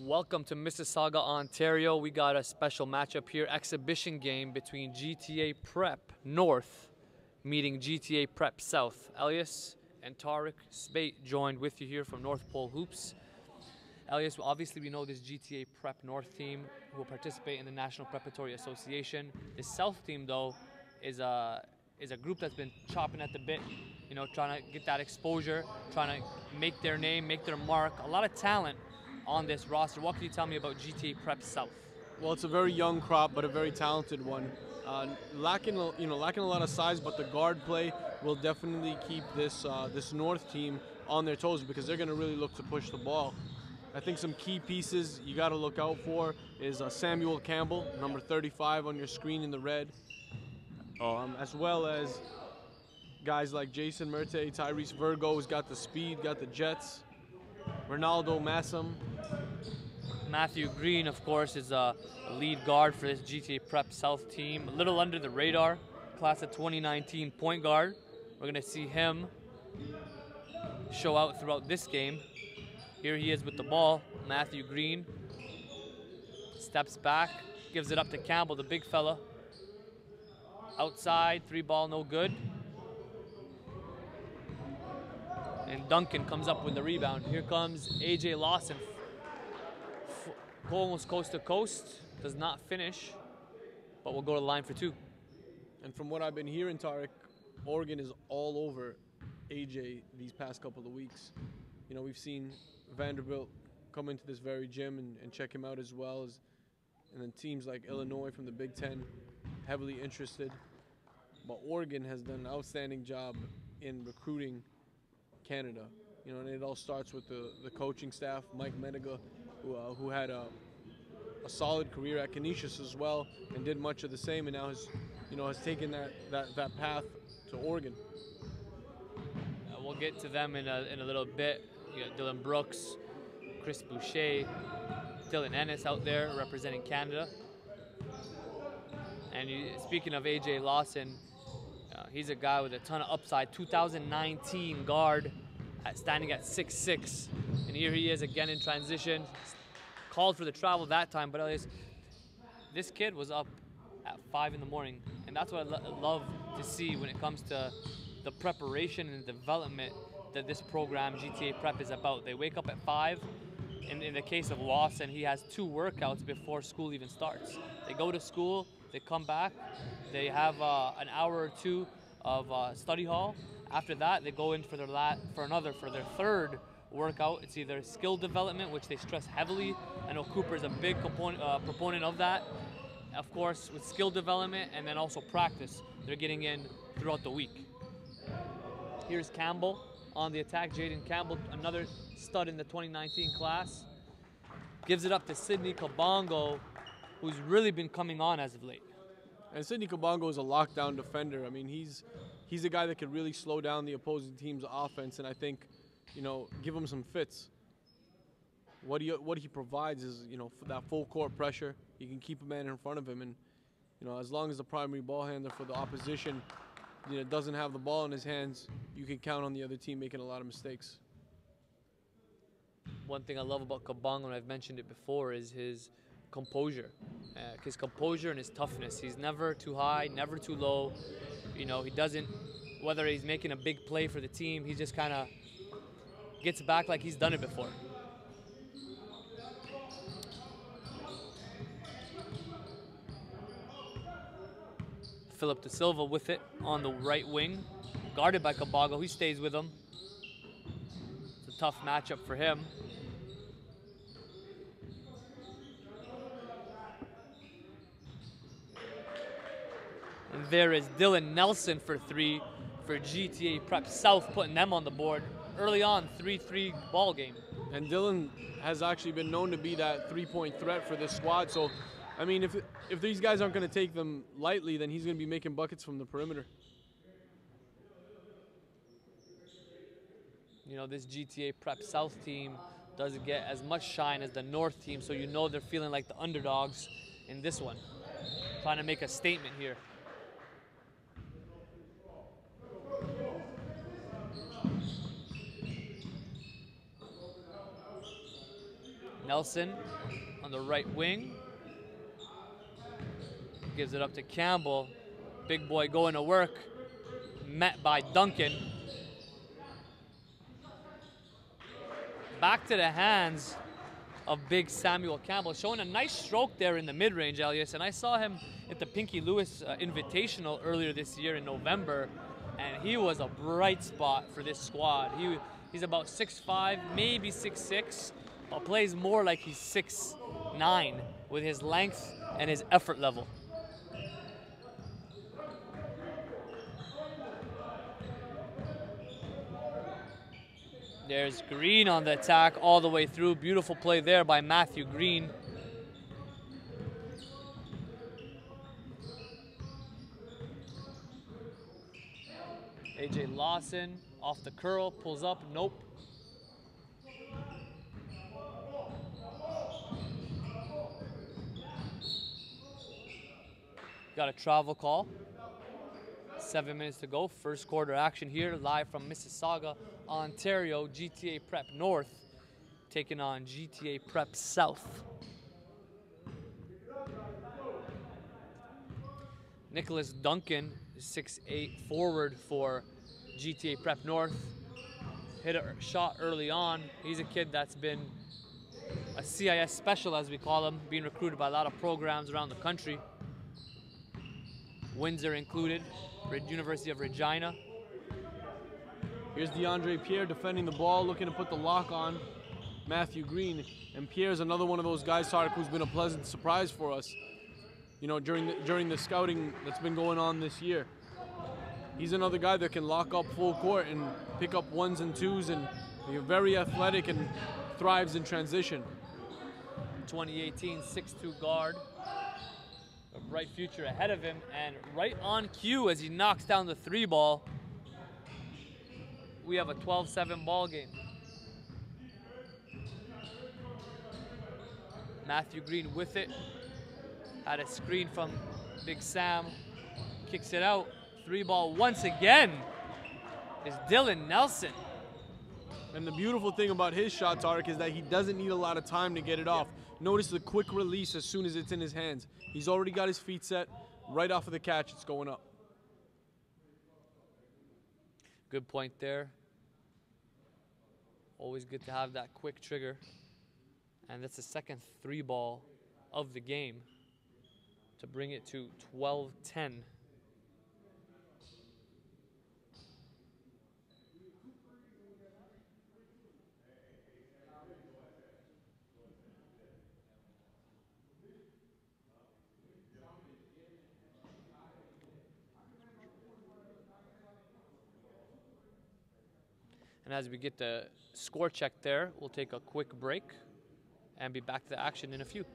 Welcome to Mississauga, Ontario. We got a special matchup here, exhibition game between GTA Prep North meeting GTA Prep South. Elias and Tariq Spate joined with you here from North Pole Hoops. Elias, obviously we know this GTA Prep North team who will participate in the National Preparatory Association. The South team, though, is a group that's been chopping at the bit, you know, trying to get that exposure, trying to make their name, make their mark. A lot of talent on this roster. What can you tell me about GTA Prep South? Well, it's a very young crop, but a very talented one. Lacking a lot of size, but the guard play will definitely keep this North team on their toes because they're going to really look to push the ball. I think some key pieces you got to look out for is Samuel Campbell, number 35 on your screen in the red, as well as guys like Jason Merte, Tyrese Virgo, who's got the speed, got the jets, Ronaldo Massam. Matthew Green, of course, is a lead guard for this GTA Prep South team. A little under the radar, class of 2019 point guard. We're going to see him show out throughout this game. Here he is with the ball. Matthew Green steps back, gives it up to Campbell, the big fella. Outside, 3-ball, no good. And Duncan comes up with the rebound. Here comes AJ Lawson. Almost coast to coast, does not finish, but we'll go to the line for two. And from what I've been hearing, Tariq, Oregon is all over AJ these past couple of weeks. You know, we've seen Vanderbilt come into this very gym and check him out as well, and then teams like Illinois from the Big Ten heavily interested. But Oregon has done an outstanding job in recruiting Canada. You know, and it all starts with the coaching staff, Mike Mediga, who had a solid career at Canisius as well and did much of the same, and now has taken that path to Oregon. We'll get to them in a little bit. You got Dylan Brooks, Chris Boucher, Dylan Ennis out there representing Canada. And speaking of AJ Lawson, he's a guy with a ton of upside. 2019 guard, standing at 6'6", and here he is again in transition. Called for the travel that time, but at least this kid was up at 5 in the morning, and that's what I love to see when it comes to the preparation and the development that this program, GTA Prep, is about. They wake up at 5. In the case of Lawson, he has 2 workouts before school even starts. They go to school, they come back, they have an hour or 2 of study hall. After that, they go in for their third workout. It's either skill development, which they stress heavily. I know Cooper is a big proponent of that. Of course, with skill development and then also practice, they're getting in throughout the week. Here's Campbell on the attack. Jaden Campbell, another stud in the 2019 class. Gives it up to Sidney Kabongo, who's really been coming on as of late. And Sidney Kabongo is a lockdown defender. I mean, he's a guy that can really slow down the opposing team's offense, and I think, give him some fits. What he provides is, that full court pressure. He can keep a man in front of him, and as long as the primary ball handler for the opposition, doesn't have the ball in his hands, you can count on the other team making a lot of mistakes. One thing I love about Kabongo, and I've mentioned it before, is his composure. His composure and his toughness. He's never too high, never too low. He doesn't, whether he's making a big play for the team, he just kind of gets back like he's done it before. Philip De Silva with it on the right wing, guarded by Kabongo. He stays with him. It's a tough matchup for him. And there is Dylan Nelson for 3 for GTA Prep South, putting them on the board early on, 3-3 ball game. And Dylan has actually been known to be that three-point threat for this squad. So, I mean, if these guys aren't going to take them lightly, then he's going to be making buckets from the perimeter. This GTA Prep South team doesn't get as much shine as the North team, so they're feeling like the underdogs in this one. Trying to make a statement here. Nelson on the right wing. Gives it up to Campbell. Big boy going to work. Met by Duncan. Back to the hands of big Samuel Campbell, showing a nice stroke there in the mid-range, Elias. And I saw him at the Pinky Lewis Invitational earlier this year in November, and he was a bright spot for this squad. He's about 6'5", maybe 6'6", but plays more like he's 6'9", with his length and his effort level. There's Green on the attack all the way through. Beautiful play there by Matthew Green. AJ Lawson off the curl, pulls up, nope. Got a travel call. 7 minutes to go. First quarter action here, live from Mississauga, Ontario. GTA Prep North taking on GTA Prep South. Nicholas Duncan, 6'8" forward for GTA Prep North. Hit a shot early on. He's a kid that's been a CIS special, as we call him, being recruited by a lot of programs around the country. Windsor included, University of Regina. Here's DeAndre Pierre defending the ball, looking to put the lock on Matthew Green. And Pierre's another one of those guys, Tarek, who's been a pleasant surprise for us, you know, during the scouting that's been going on this year. He's another guy that can lock up full court and pick up ones and twos, and he's very athletic and thrives in transition. 2018 6'2" guard. A bright future ahead of him, and right on cue as he knocks down the 3 ball, we have a 12-7 ball game. Matthew Green with it. Had a screen from Big Sam. Kicks it out. 3 ball once again is Dylan Nelson. And the beautiful thing about his shot, Tarek, is that he doesn't need a lot of time to get it off. Notice the quick release as soon as it's in his hands. He's already got his feet set. Right off of the catch, it's going up. Good point there. Always good to have that quick trigger. And that's the second 3 ball of the game to bring it to 12-10. And as we get the score check there, we'll take a quick break and be back to the action in a few.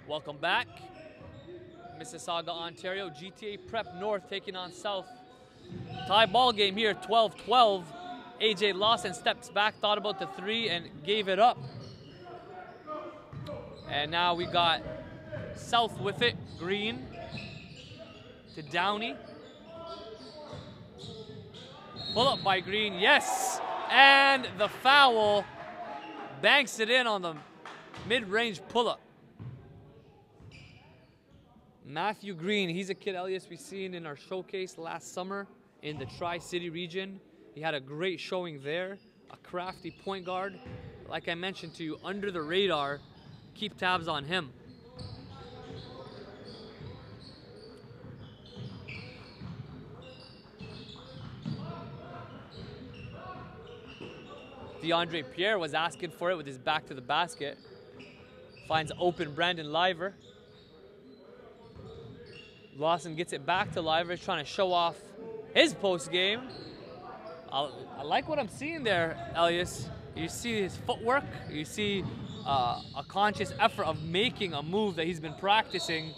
Welcome back. Mississauga, Ontario. GTA Prep North taking on South. Tie ball game here, 12-12. AJ Lawson steps back, thought about the 3 and gave it up. And now we got South with it. Green to Downey. Pull up by Green, yes! And the foul banks it in on the mid-range pull-up. Matthew Green, he's a kid, Elias, we've seen in our showcase last summer in the Tri-City region. He had a great showing there, a crafty point guard. Like I mentioned to you, under the radar, keep tabs on him. DeAndre Pierre was asking for it with his back to the basket. Finds open Brandon Liver. Lawson gets it back to Liver, trying to show off his post game. I like what I'm seeing there, Elias. You see his footwork. You see a conscious effort of making a move that he's been practicing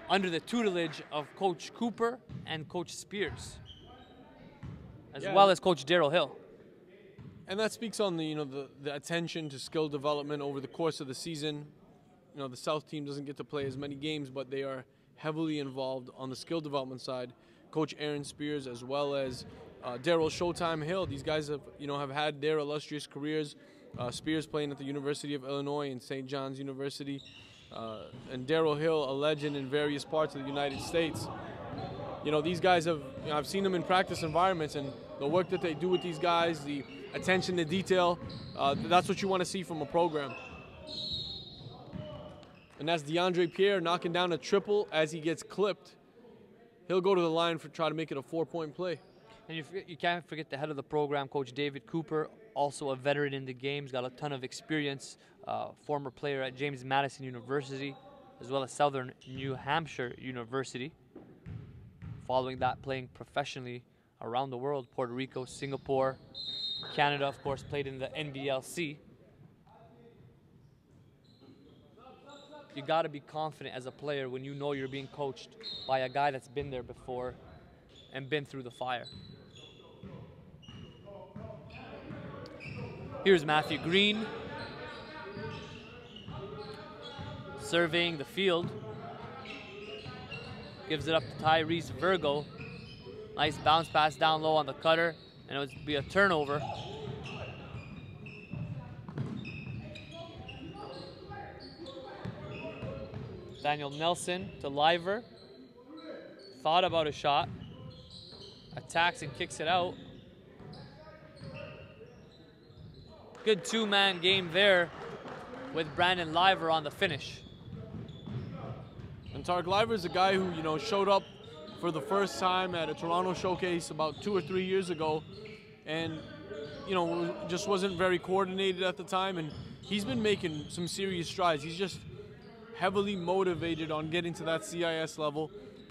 under the tutelage of Coach Cooper and Coach Spears, as well as Coach Daryl Hill. And that speaks on the attention to skill development over the course of the season. The South team doesn't get to play as many games, but they are heavily involved on the skill development side. Coach Aaron Spears, as well as Daryl Showtime Hill. These guys have had their illustrious careers. Spears playing at the University of Illinois and St. John's University, and Daryl Hill, a legend in various parts of the United States. These guys I've seen them in practice environments, and the work that they do with these guys, the attention to detail, that's what you want to see from a program. And that's DeAndre Pierre knocking down a triple as he gets clipped. He'll go to the line for try to make it a 4-point play. And you can't forget the head of the program, Coach David Cooper, also a veteran in the game. He's got a ton of experience, former player at James Madison University, as well as Southern New Hampshire University. Following that, playing professionally around the world, Puerto Rico, Singapore, Canada, of course, played in the NBLC. You got to be confident as a player when you know you're being coached by a guy that's been there before and been through the fire. Here's Matthew Green surveying the field. Gives it up to Tyrese Virgo. Nice bounce pass down low on the cutter, and it would be a turnover. Daniel Nelson to Liver. Thought about a shot. Attacks and kicks it out. Good two-man game there with Brandon Liver on the finish. And Tarek Liver is a guy who, showed up for the first time at a Toronto showcase about 2 or 3 years ago, and, just wasn't very coordinated at the time, and he's been making some serious strides. He's just heavily motivated on getting to that CIS level.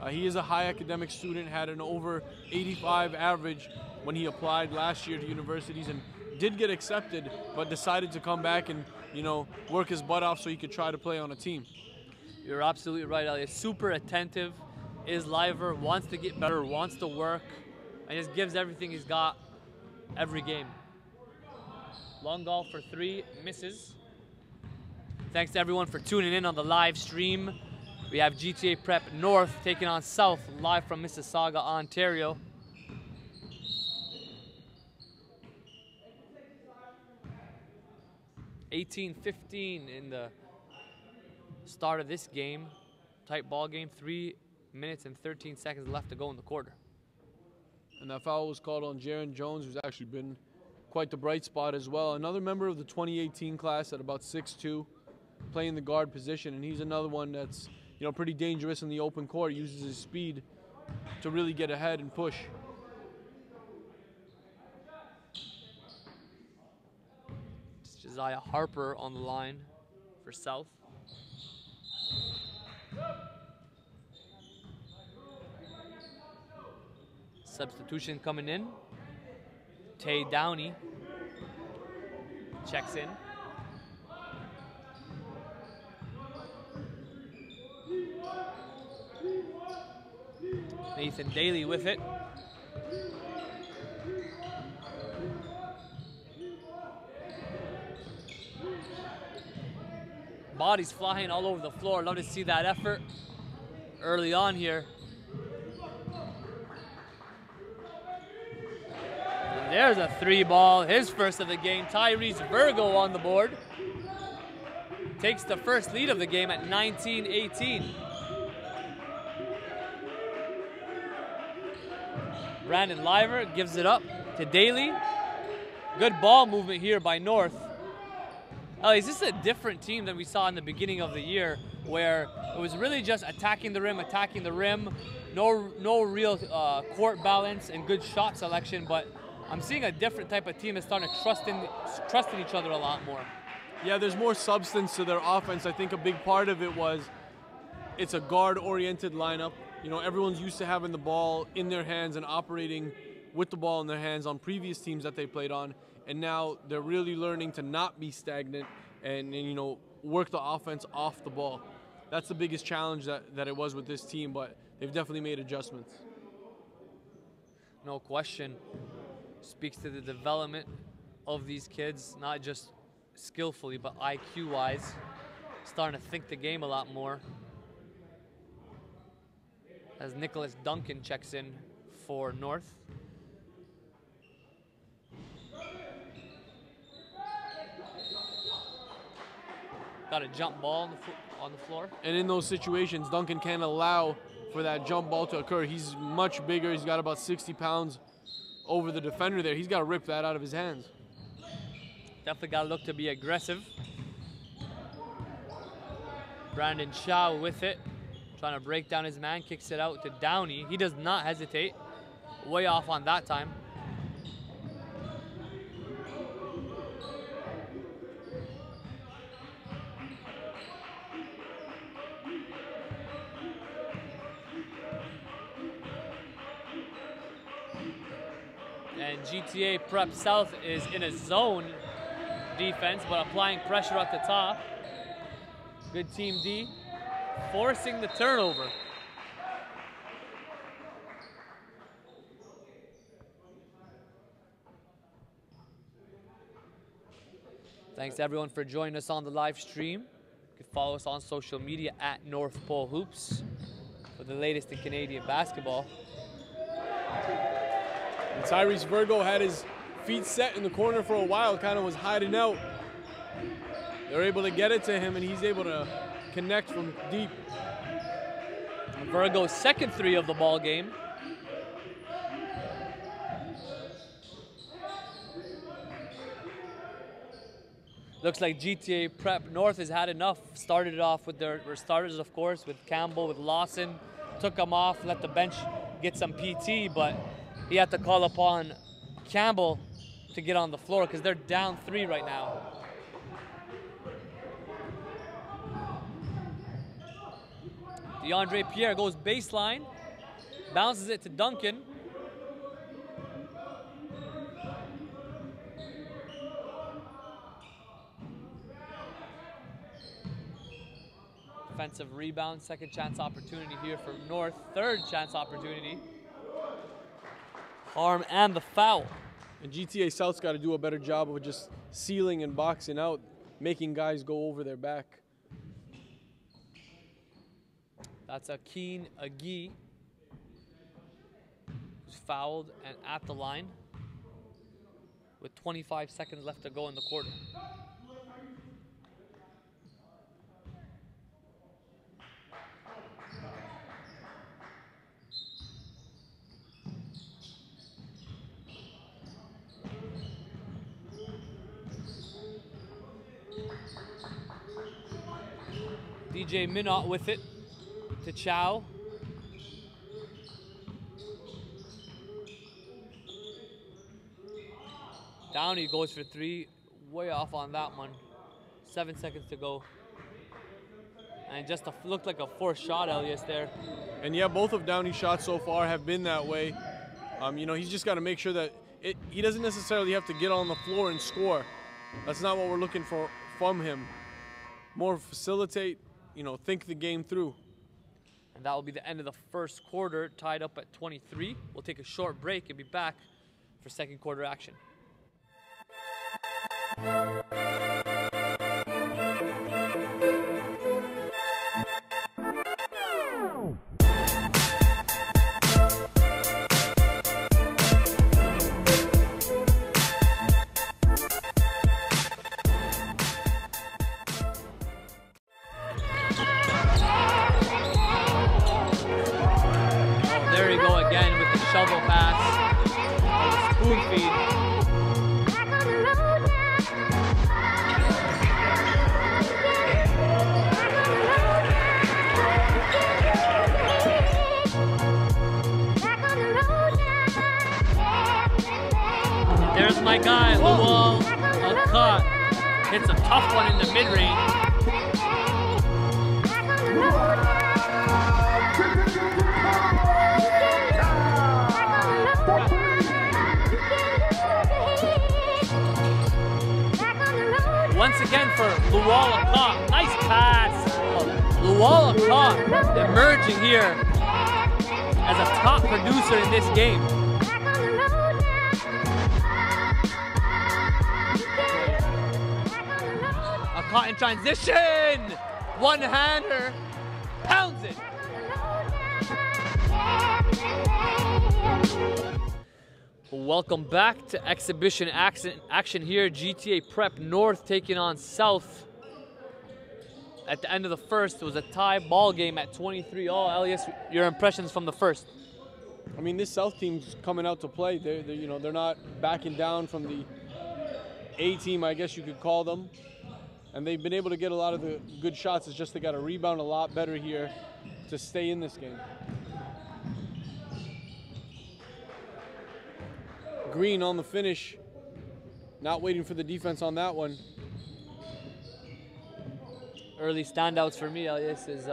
He is a high academic student, had an over 85 average when he applied last year to universities, and did get accepted, but decided to come back and, work his butt off so he could try to play on a team. You're absolutely right, Elliot. Super attentive is Liver, wants to get better, wants to work, and just gives everything he's got every game. Long ball for 3, misses. Thanks to everyone for tuning in on the live stream. We have GTA Prep North taking on South live from Mississauga, Ontario. (18-15) in the start of this game. Tight ball game, 3 minutes and 13 seconds left to go in the quarter. And that foul was called on Jaron Jones, who's actually been quite the bright spot as well. Another member of the 2018 class at about 6'2", playing the guard position, and he's another one that's pretty dangerous in the open court. Uses his speed to really get ahead and push. It's Josiah Harper on the line for South. Substitution coming in. Tay Downey checks in. Nathan Daly with it. Bodies flying all over the floor. Love to see that effort early on here. And there's a 3-ball, his first of the game. Tyrese Virgo on the board. Takes the first lead of the game at 19-18. Brandon Liver gives it up to Daly. Good ball movement here by North. Is this a different team than we saw in the beginning of the year, where it was really just attacking the rim, no real court balance and good shot selection, but I'm seeing a different type of team that's starting to trust in each other a lot more. Yeah, there's more substance to their offense. I think a big part of it was it's a guard-oriented lineup. Everyone's used to having the ball in their hands and operating with the ball in their hands on previous teams that they played on, and now they're really learning to not be stagnant and work the offense off the ball. that's the biggest challenge that it was with this team, but they've definitely made adjustments. No question. Speaks to the development of these kids, not just skillfully, but IQ-wise. Starting to think the game a lot more. As Nicholas Duncan checks in for North. Got a jump ball on the floor. And in those situations, Duncan can't allow for that jump ball to occur. He's much bigger. He's got about 60 pounds over the defender there. He's got to rip that out of his hands. Definitely got to look to be aggressive. Brandon Chow with it. Trying to break down his man, kicks it out to Downey. He does not hesitate. Way off on that time. And GTA Prep South is in a zone defense, but applying pressure at the top. Good team D, forcing the turnover. Thanks everyone for joining us on the live stream. You can follow us on social media at North Pole Hoops for the latest in Canadian basketball. And Tyrese Virgo had his feet set in the corner for a while, kind of was hiding out. They're able to get it to him, and he's able to connect from deep. Virgo's second three of the ball game. Looks like GTA Prep North has had enough. Started it off with their starters, of course, with Campbell, with Lawson. Took them off, let the bench get some PT, but he had to call upon Campbell to get on the floor because they're down 3 right now. DeAndre Pierre goes baseline, bounces it to Duncan. Defensive rebound, second chance opportunity here for North, third chance opportunity. Harm and the foul. And GTA South's got to do a better job of just sealing and boxing out, making guys go over their back. That's Akeem Agee, who's fouled and at the line with 25 seconds left to go in the quarter. DJ Minot with it to Chow. Downey goes for 3, way off on that one. 7 seconds to go. And just looked like a forced shot, Elias, there. And yeah, both of Downey's shots so far have been that way. You know, he's just got to make sure that he doesn't necessarily have to get on the floor and score. That's not what we're looking for from him. More facilitate, you know, think the game through. And that will be the end of the first quarter, tied up at 23. We'll take a short break and be back for second quarter action. Shovel pass, or the spoon feed. There's my guy, Luol Alcott. Hits a tough one in the mid-range. Once again for Luol Alcott. Nice pass. Luwala Khan emerging here as a top producer in this game. A Khan in transition! One-hander, pounds it. Welcome back to exhibition action here. GTA Prep North taking on South. At the end of the first, it was a tie ball game at 23-all. Elias, your impressions from the first? I mean, this South team's coming out to play. They're not backing down from the A team, I guess you could call them. And they've been able to get a lot of the good shots. It's just they got to rebound a lot better here to stay in this game. Green on the finish, not waiting for the defense on that one. Early standouts for me, Elias, is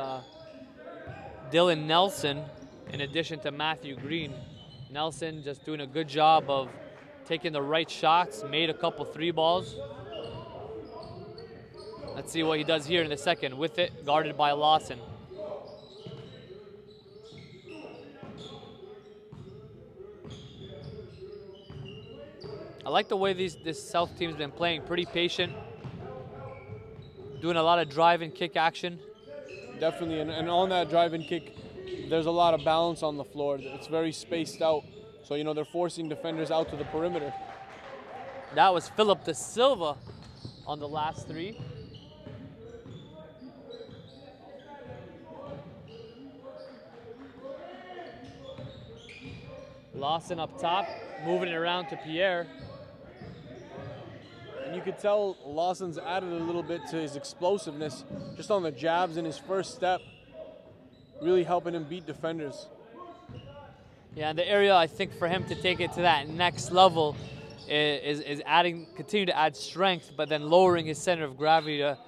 Dylan Nelson, in addition to Matthew Green. Nelson just doing a good job of taking the right shots, made a couple 3 balls. Let's see what he does here in the second. With it, guarded by Lawson. I like the way this South team's been playing. Pretty patient. Doing a lot of drive and kick action. Definitely, and on that drive and kick, there's a lot of balance on the floor. It's very spaced out. So, they're forcing defenders out to the perimeter. That was Philip Da Silva on the last 3. Lawson up top, moving it around to Pierre. And you could tell Lawson's added a little bit to his explosiveness just on the jabs in his first step, really helping him beat defenders. Yeah, and the area I think for him to take it to that next level is continue to add strength, but then lowering his center of gravity to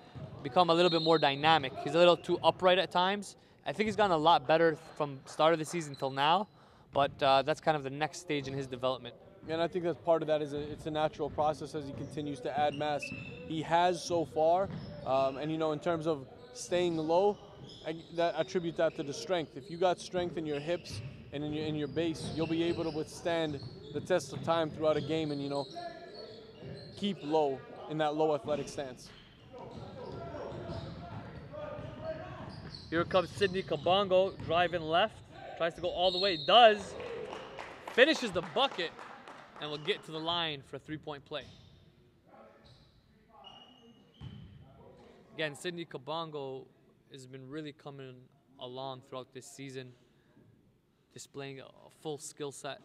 become a little bit more dynamic. He's a little too upright at times. I think he's gotten a lot better from start of the season till now, but that's kind of the next stage in his development. And I think that's part of that is it's a natural process as he continues to add mass. He has so far, and in terms of staying low, I attribute that to the strength. If you got strength in your hips and in your base, you'll be able to withstand the test of time throughout a game and keep low in that low athletic stance. Here comes Sidney Kabongo, driving left, tries to go all the way, does, finishes the bucket, and will get to the line for a 3-point play. Again, Sidney Kabongo has been really coming along throughout this season, displaying a full skill set.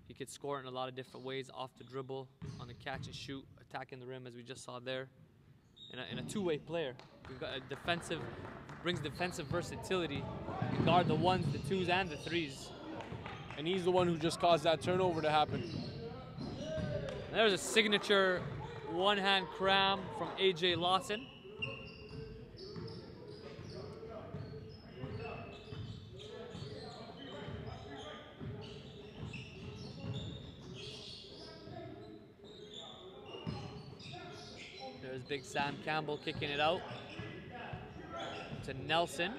He could score in a lot of different ways, off the dribble, on the catch and shoot, attacking the rim as we just saw there. And a two-way player. We've got a brings defensive versatility. He can guard the 1s, the 2s, and the 3s. And he's the one who just caused that turnover to happen. There's a signature one-hand cram from AJ Lawson. There's Big Sam Campbell kicking it out to Nelson.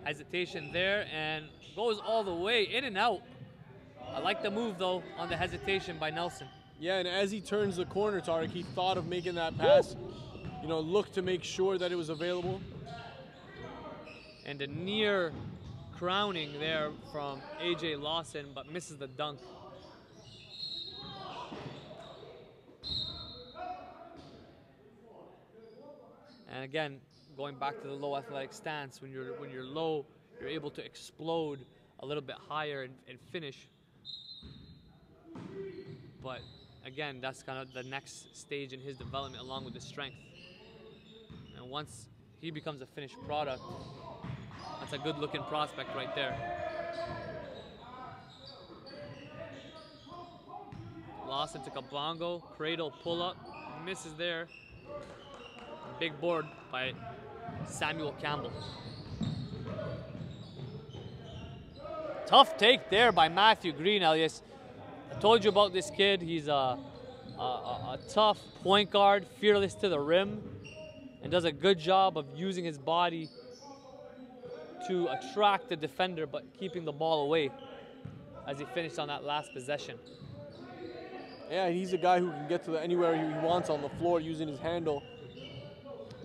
Hesitation there and goes all the way in and out. I like the move though on the hesitation by Nelson. Yeah, and as he turns the corner, Tarek, he thought of making that pass. Looked to make sure that it was available. And a near crowning there from AJ Lawson, but misses the dunk. And again, going back to the low athletic stance, when you're low, you're able to explode a little bit higher and finish. But again, that's kind of the next stage in his development along with his strength. And once he becomes a finished product, that's a good looking prospect right there. Lawson to Kabongo, cradle pull up, misses there. Big board by Samuel Campbell. Tough take there by Matthew Green, Elias. I told you about this kid. He's a tough point guard, fearless to the rim. and does a good job of using his body to attract the defender but keeping the ball away as he finished on that last possession. Yeah, he's a guy who can get to anywhere he wants on the floor using his handle.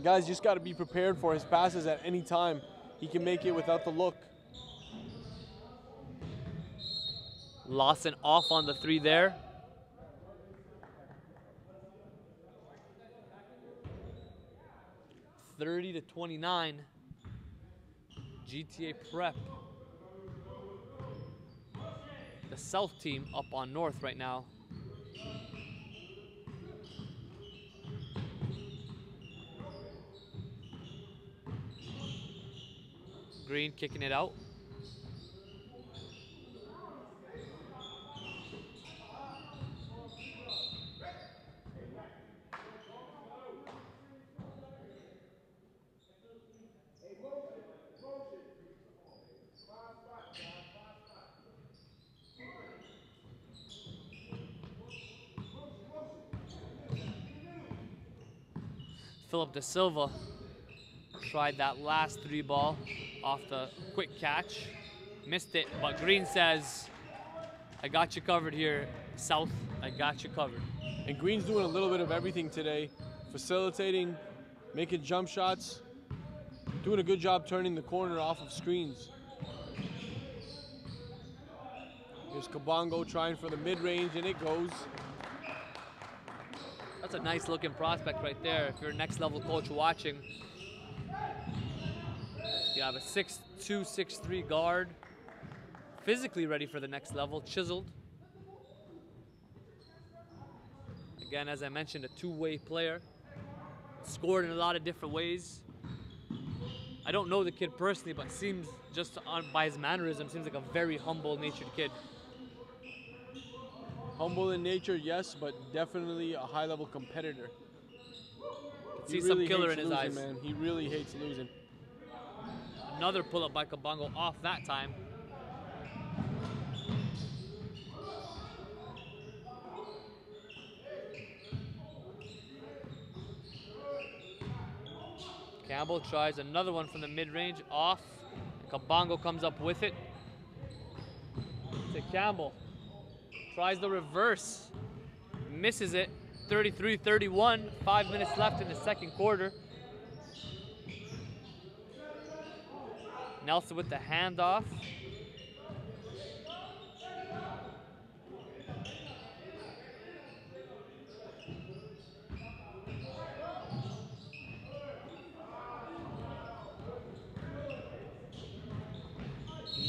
Guys just got to be prepared for his passes at any time. He can make it without the look. Lawson off on the three there. (30-29). GTA Prep. The South team up on North right now. Green kicking it out. Philip Da Silva tried that last three ball off the quick catch. Missed it, but Green says, I got you covered here, South. I got you covered. And Green's doing a little bit of everything today. Facilitating, making jump shots, doing a good job turning the corner off of screens. Here's Kabongo trying for the mid-range, and it goes. That's a nice looking prospect right there. If you're a next level coach watching, you have a 6'2", 6'3" guard, physically ready for the next level, chiseled. Again, as I mentioned, a two-way player. Scored in a lot of different ways. I don't know the kid personally, but seems just by his mannerism, seems like a very humble-natured kid. Humble in nature, yes, but definitely a high-level competitor. See some killer in his eyes. Man. He really hates losing. Another pull-up by Kabongo off that time. Campbell tries another one from the mid-range, off. Kabongo comes up with it. To Campbell. Tries the reverse. Misses it. 33-31. 5 minutes left in the second quarter. Nelson with the handoff.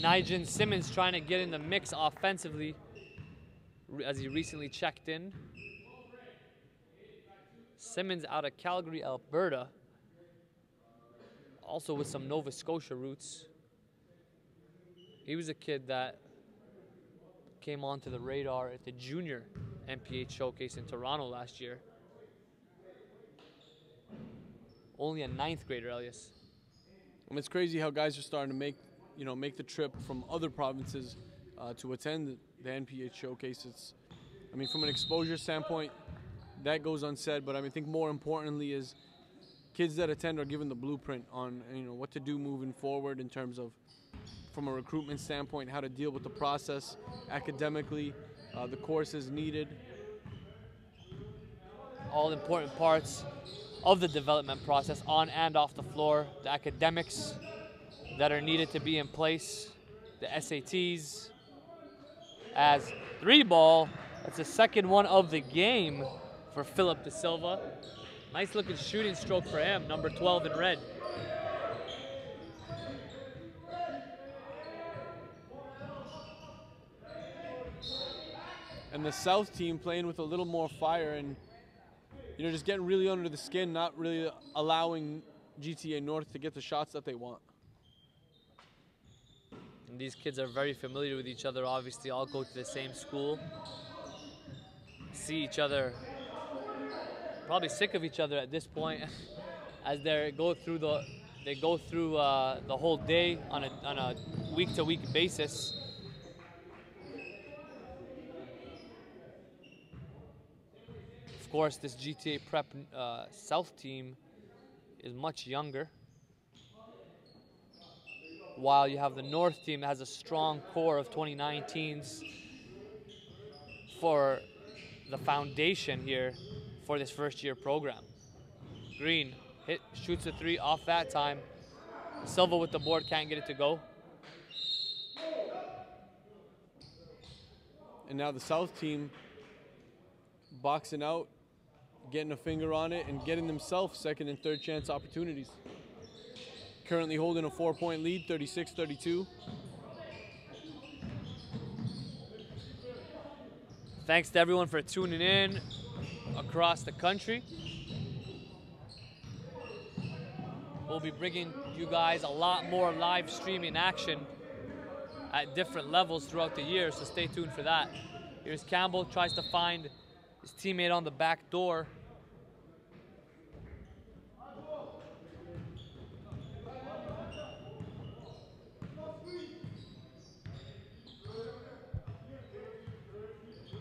Nigel Simmons trying to get in the mix offensively as he recently checked in. Simmons out of Calgary, Alberta. Also with some Nova Scotia roots. He was a kid that came onto the radar at the junior NPH showcase in Toronto last year. Only a 9th grader, Elias. And it's crazy how guys are starting to make the trip from other provinces to attend the NPH showcase. I mean, from an exposure standpoint, that goes unsaid, but I think more importantly is kids that attend are given the blueprint on what to do moving forward in terms of, from a recruitment standpoint, how to deal with the process academically, the courses needed. All important parts of the development process on and off the floor, the academics that are needed to be in place, the SATs. As 3-ball, that's the second one of the game for Philip Da Silva. Nice looking shooting stroke for him, number 12 in red. And the South team playing with a little more fire and just getting really under the skin, not really allowing GTA North to get the shots that they want. And these kids are very familiar with each other, obviously all go to the same school. See each other, probably sick of each other at this point as they go through the whole day on a week-to-week basis. Of course, this GTA Prep South team is much younger, while you have the North team that has a strong core of 2019s for the foundation here for this first-year program. Green shoots a three off that time. Silva with the board, can't get it to go. And now the South team boxing out, getting a finger on it, and getting themselves second and third chance opportunities. Currently holding a 4-point lead, 36-32. Thanks to everyone for tuning in across the country. We'll be bringing you guys a lot more live streaming action at different levels throughout the year, so stay tuned for that. Here's Campbell, tries to find his teammate on the back door.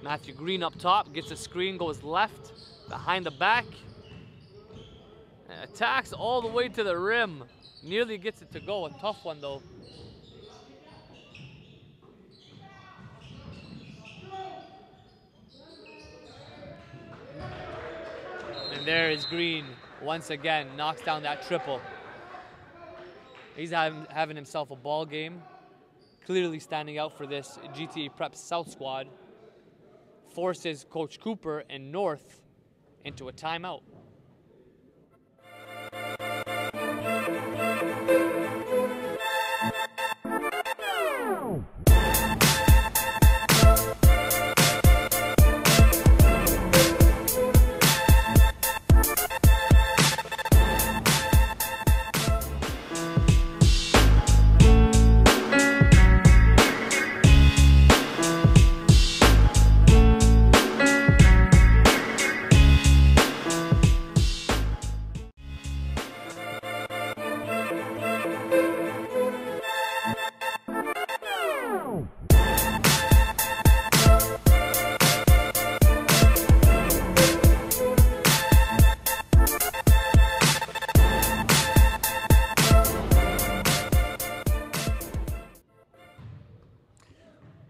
Matthew Green up top, gets a screen, goes left, behind the back, and attacks all the way to the rim. Nearly gets it to go, a tough one though. And there is Green, once again, knocks down that triple. He's having himself a ball game, clearly standing out for this GTA Prep South squad. Forces Coach Cooper and North into a timeout.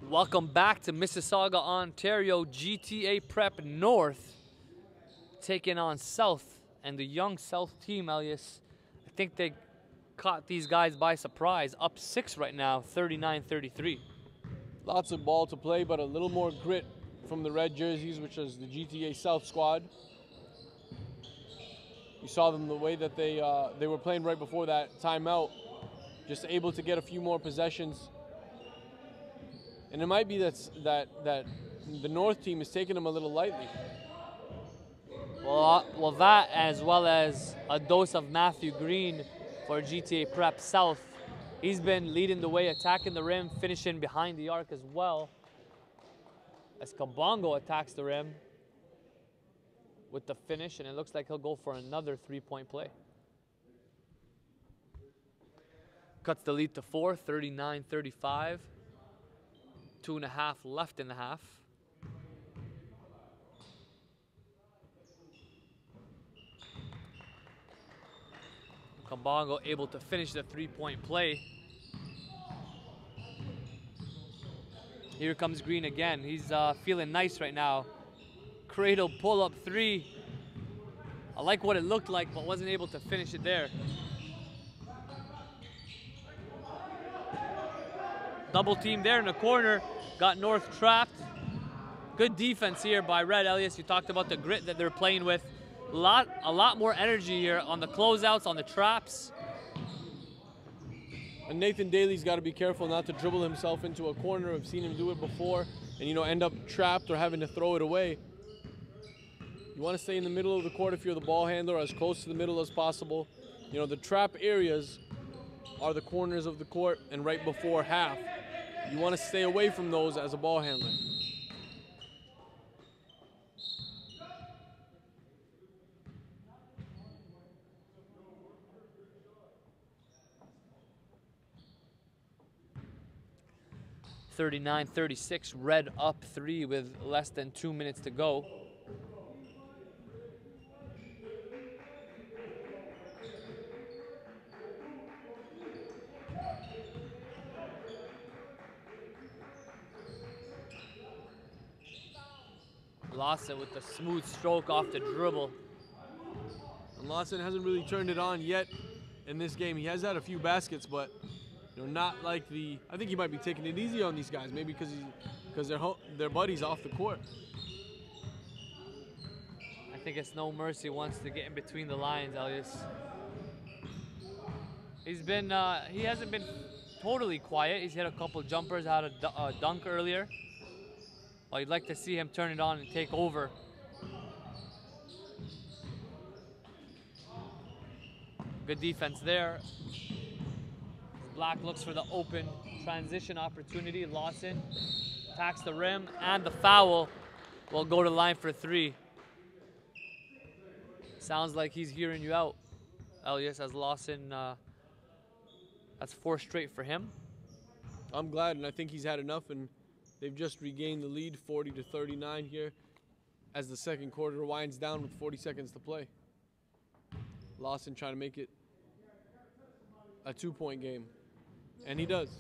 Welcome back to Mississauga, Ontario. GTA Prep North taking on South, and the young South team, Elias, I think they caught these guys by surprise. Up 6 right now, 39-33. Lots of ball to play, but a little more grit from the red jerseys, which is the GTA South squad. You saw them the way that they were playing right before that timeout, just able to get a few more possessions. And it might be that the North team is taking them a little lightly. Well, that as well as a dose of Matthew Green for GTA Prep South. He's been leading the way, attacking the rim, finishing behind the arc as well. As Kabongo attacks the rim with the finish, and it looks like he'll go for another three-point play. Cuts the lead to 4, 39-35. 2.5 left in the half. Kabongo able to finish the three-point play. Here comes Green again. He's feeling nice right now. Cradle pull-up 3. I like what it looked like, but wasn't able to finish it there. Double team there in the corner. Got North trapped. Good defense here by Red. Elias, you talked about the grit that they're playing with. A lot more energy here on the closeouts, on the traps. And Nathan Daly's got to be careful not to dribble himself into a corner. I've seen him do it before and, you know, end up trapped or having to throw it away. You want to stay in the middle of the court if you're the ball handler, as close to the middle as possible. You know, the trap areas are the corners of the court and right before half. You want to stay away from those as a ball handler. (39-36), Red up 3 with less than 2 minutes to go. Lawson with the smooth stroke off the dribble. And Lawson hasn't really turned it on yet in this game. He has had a few baskets, but not like the. I think he might be taking it easy on these guys, maybe because their buddies off the court. I think it's no mercy wants to get in between the lines, Elias. He hasn't been totally quiet. He's hit a couple jumpers, had a dunk earlier. Well, you'd like to see him turn it on and take over. Good defense there. Black looks for the open transition opportunity. Lawson attacks the rim, and the foul will go to line for 3. Sounds like he's hearing you out, Elias, as Lawson, that's 4 straight for him. I'm glad, and I think he's had enough, and they've just regained the lead, 40-39 here, as the second quarter winds down with 40 seconds to play. Lawson trying to make it a 2-point game, and he does.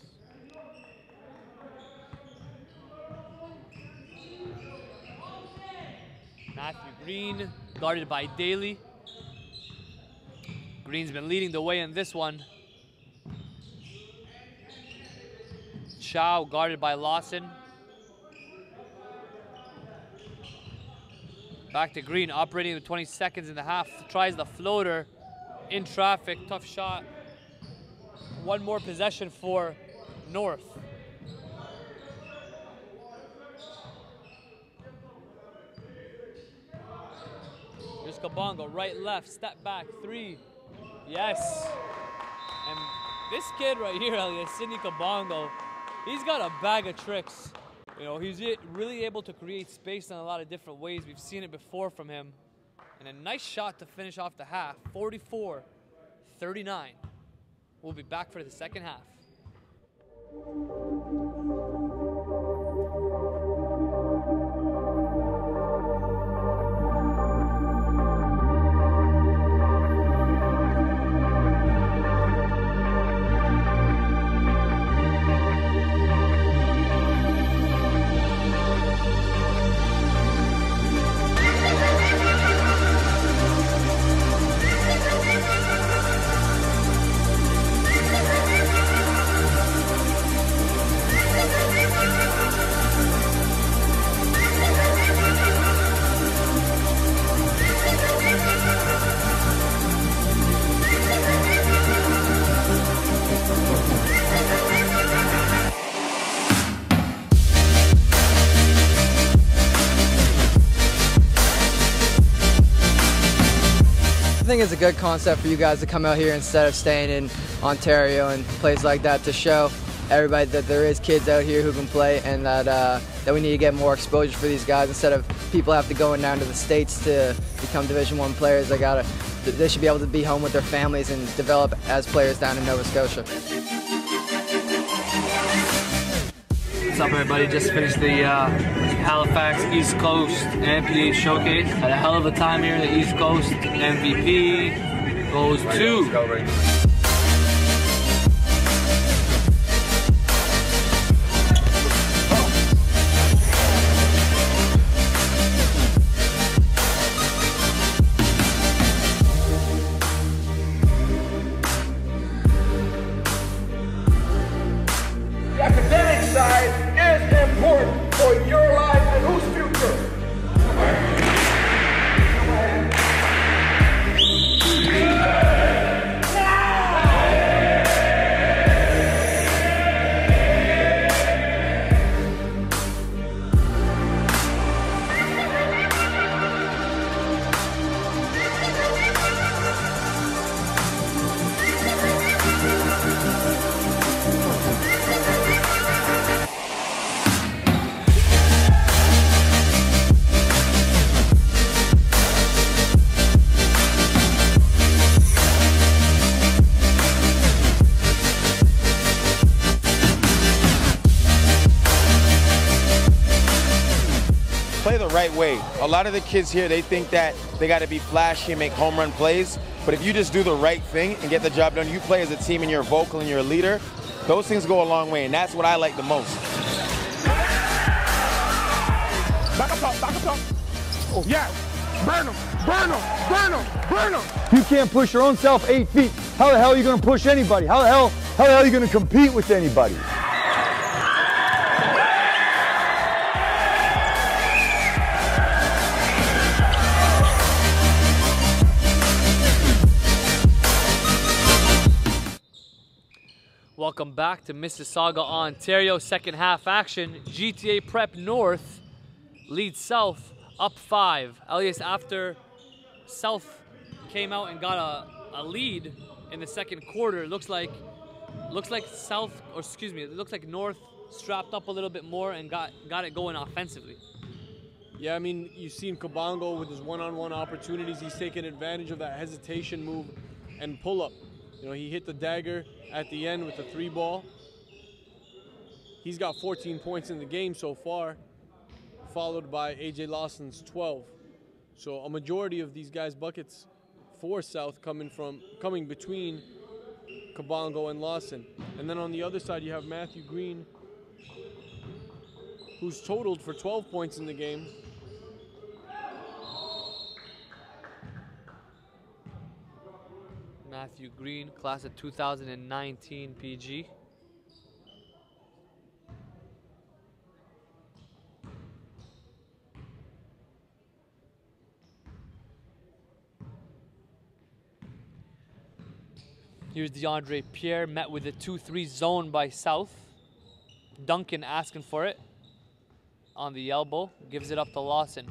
Matthew Green, guarded by Daly. Green's been leading the way in this one. Chow guarded by Lawson. Back to Green, operating with 20 seconds in the half. Tries the floater in traffic, tough shot. One more possession for North. Here's Kabongo, right, left, step back, 3. Yes. And this kid right here, Elias, Sidney Kabongo, he's got a bag of tricks. He's really able to create space in a lot of different ways. We've seen it before from him. And a nice shot to finish off the half, 44-39. We'll be back for the second half. I think it's a good concept for you guys to come out here instead of staying in Ontario and places like that, to show everybody that there is kids out here who can play, and that we need to get more exposure for these guys instead of people have to going down to the States to become Division I players. They should be able to be home with their families and develop as players down in Nova Scotia. What's up, everybody? Just finished the Halifax East Coast NPA Showcase. Had a hell of a time here in the East Coast. MVP goes to... The academic side is important for your life and whose future? Play the right way. A lot of the kids here, they think that they got to be flashy and make home run plays, but if you just do the right thing and get the job done, you play as a team and you're vocal and you're a leader, those things go a long way, and that's what I like the most. Back up top. Oh, yeah. Burn him. Burn him. Burn him. Burn him. You can't push your own self 8 feet. How the hell are you going to push anybody? How the hell are you going to compete with anybody? Welcome back to Mississauga, Ontario. Second half action. GTA Prep North leads South up 5. Elias, after South came out and got a lead in the second quarter, looks like South, or excuse me, it looks like North strapped up a little bit more and got it going offensively. Yeah, I mean, you've seen Kabongo with his one-on-one opportunities. He's taken advantage of that hesitation move and pull-up. You know, he hit the dagger at the end with the 3-ball. He's got 14 points in the game so far, followed by AJ Lawson's 12. So a majority of these guys' buckets for South coming between Kabongo and Lawson. And then on the other side, you have Matthew Green, who's totaled for 12 points in the game. Matthew Green, class of 2019 PG. Here's DeAndre Pierre, met with a 2-3 zone by South. Duncan asking for it on the elbow, gives it up to Lawson.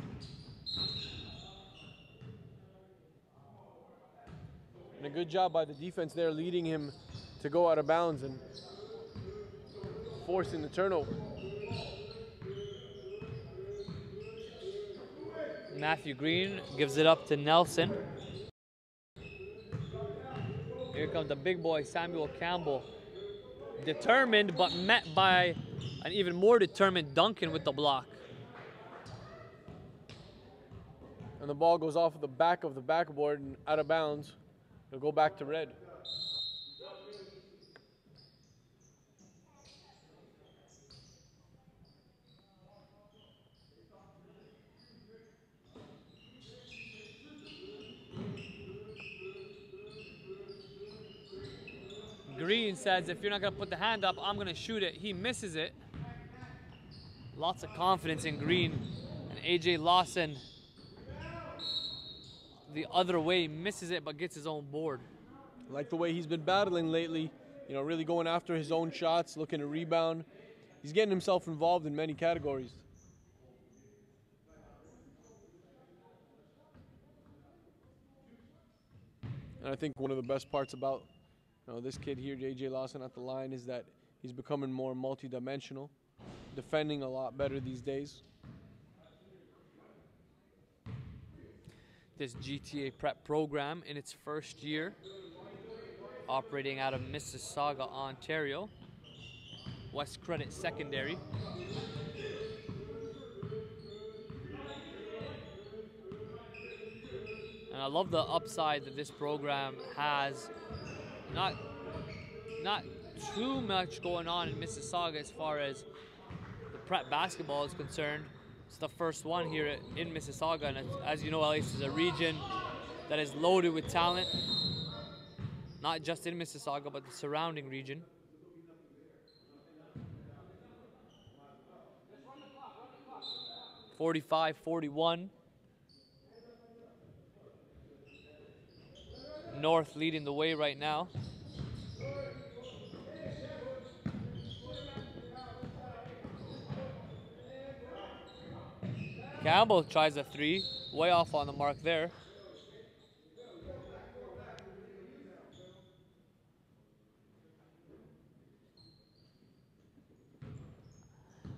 And a good job by the defense there, leading him to go out of bounds and forcing the turnover. Matthew Green gives it up to Nelson. Here comes the big boy, Samuel Campbell. Determined, but met by an even more determined Duncan with the block. And the ball goes off of the backboard and out of bounds. It'll go back to red. Green says, if you're not going to put the hand up, I'm going to shoot it. He misses it. Lots of confidence in Green. And AJ Lawson, the other way, misses it but gets his own board. I like the way he's been battling lately, you know, really going after his own shots, looking to rebound. He's getting himself involved in many categories. And I think one of the best parts about this kid here, AJ Lawson at the line, is that he's becoming more multi-dimensional, defending a lot better these days. This GTA Prep program in its first year, operating out of Mississauga, Ontario. West Credit Secondary. And I love the upside that this program has. Not too much going on in Mississauga as far as the prep basketball is concerned. It's the first one here in Mississauga, and as you know, Elias is a region that is loaded with talent, not just in Mississauga, but the surrounding region. (45-41). North leading the way right now. Campbell tries a 3, way off on the mark there.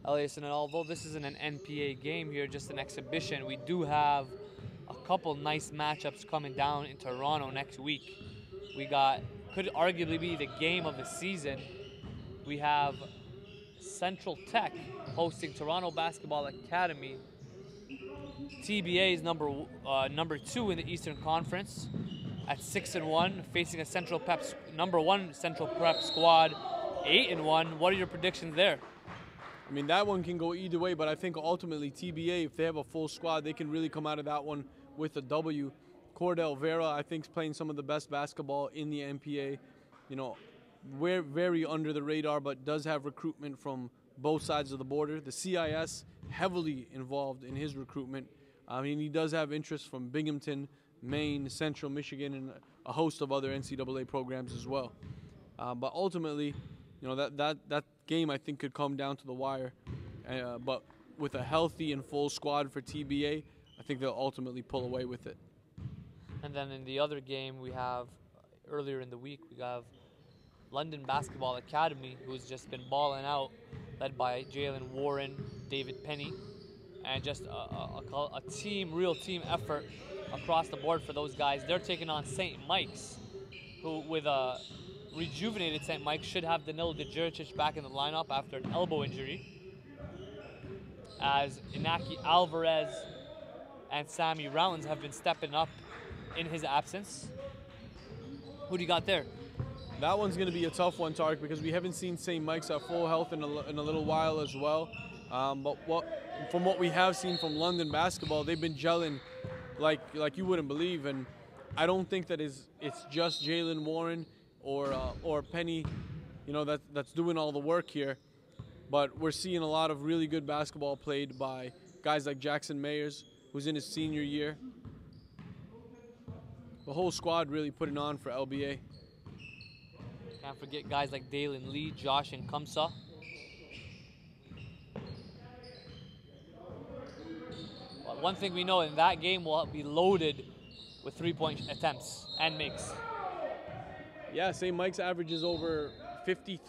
Elias, and although this isn't an NPA game here, just an exhibition, we do have a couple nice matchups coming down in Toronto next week. We got, could arguably be the game of the season. We have Central Tech hosting Toronto Basketball Academy. TBA is number 2 in the Eastern Conference at 6-1, facing a number 1 Central Prep squad, 8-1. What are your predictions there? I mean, that one can go either way, but I think ultimately TBA, if they have a full squad, they can really come out of that one with a W. Cordell Vera, I think, is playing some of the best basketball in the NPA. You know, we're very under the radar, but does have recruitment from both sides of the border. The CIS heavily involved in his recruitment. I mean, he does have interest from Binghamton, Maine, Central Michigan, and a host of other NCAA programs as well. But ultimately, you know, that game I think could come down to the wire. But with a healthy and full squad for TBA, I think they'll ultimately pull away with it. And then in the other game we have, earlier in the week, we have London Basketball Academy, who's just been balling out, led by Jalen Warren, David Penny, and just a team, real team effort across the board for those guys. They're taking on St. Mike's, who with a rejuvenated St. Mike's should have Danilo Djuricic back in the lineup after an elbow injury, as Inaki Alvarez and Sammy Rounds have been stepping up in his absence. Who do you got there? That one's going to be a tough one, Tarek, because we haven't seen St. Mike's at full health in a little while as well. But from what we have seen from London basketball, they've been gelling like you wouldn't believe. And I don't think that it's just Jalen Warren or Penny, you know, that's doing all the work here. But we're seeing a lot of really good basketball played by guys like Jackson Mayers, who's in his senior year. The whole squad really putting on for LBA. Can't forget guys like Dalen Lee, Josh, and Kumsa. But one thing we know, in that game will be loaded with three-point attempts and makes. Yeah, St. Mike's averages over 50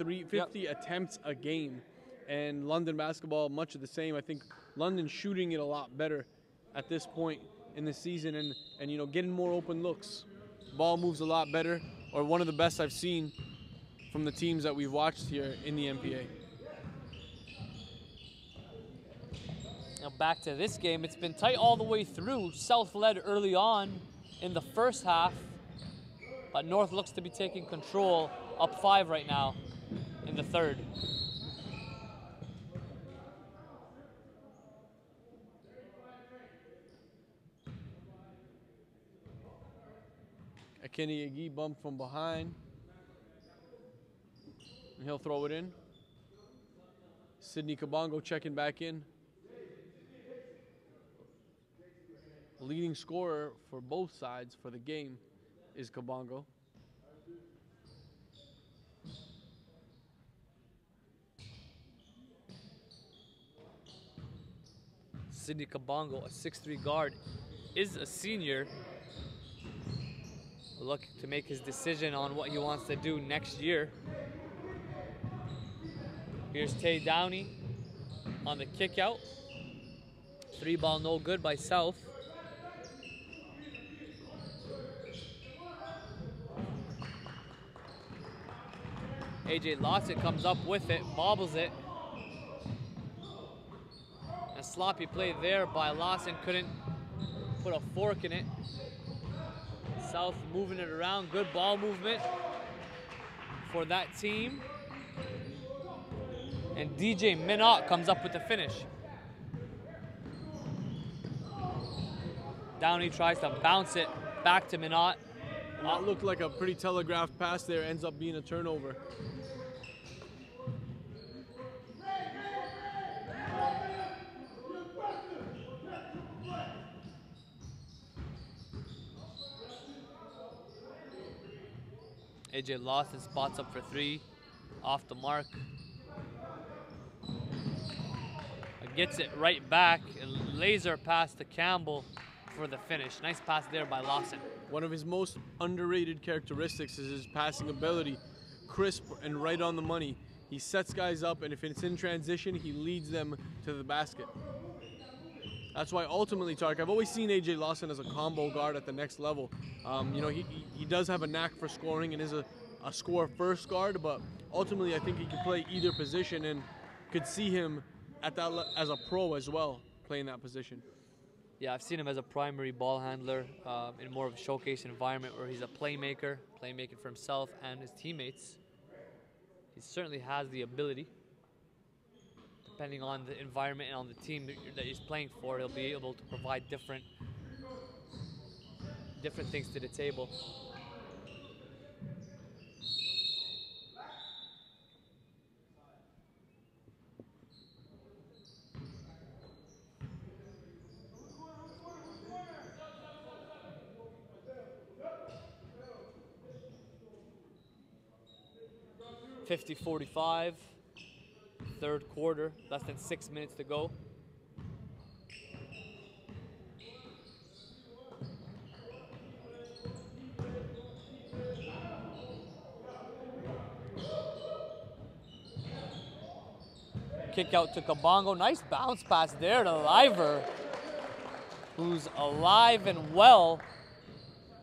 attempts a game. And London basketball, much of the same. I think London's shooting it a lot better at this point in the season and you know, getting more open looks. Ball moves a lot better, or one of the best I've seen from the teams that we've watched here in the NPA. Now back to this game, it's been tight all the way through. South led early on in the first half, but North looks to be taking control, up 5 right now in the third. Kenny Agee bump from behind. And he'll throw it in. Sidney Kabongo checking back in. The leading scorer for both sides for the game is Kabongo. Sidney Kabongo, a 6'3" guard, is a senior. Look to make his decision on what he wants to do next year. Here's Tay Downey on the kick out. 3-ball no good by South. AJ Lawson comes up with it, bobbles it. A sloppy play there by Lawson, couldn't put a fork in it. South moving it around, good ball movement for that team. And DJ Minot comes up with the finish. Downey tries to bounce it back to Minot. That looked like a pretty telegraphed pass there, ends up being a turnover. AJ Lawson spots up for 3, off the mark. Gets it right back, a laser pass to Campbell for the finish. Nice pass there by Lawson. One of his most underrated characteristics is his passing ability. Crisp and right on the money. He sets guys up, and if it's in transition, he leads them to the basket. That's why ultimately, Tarek, I've always seen AJ Lawson as a combo guard at the next level. You know, he does have a knack for scoring and is a score-first guard, but ultimately I think he can play either position, and could see him at that as a pro as well, playing that position. Yeah, I've seen him as a primary ball handler in more of a showcase environment where he's a playmaker for himself and his teammates. He certainly has the ability. depending on the environment and on the team that he's playing for, he'll be able to provide different things to the table. .50-45, third quarter, less than 6 minutes to go. Kick out to Kabongo. Nice bounce pass there to Liver, who's alive and well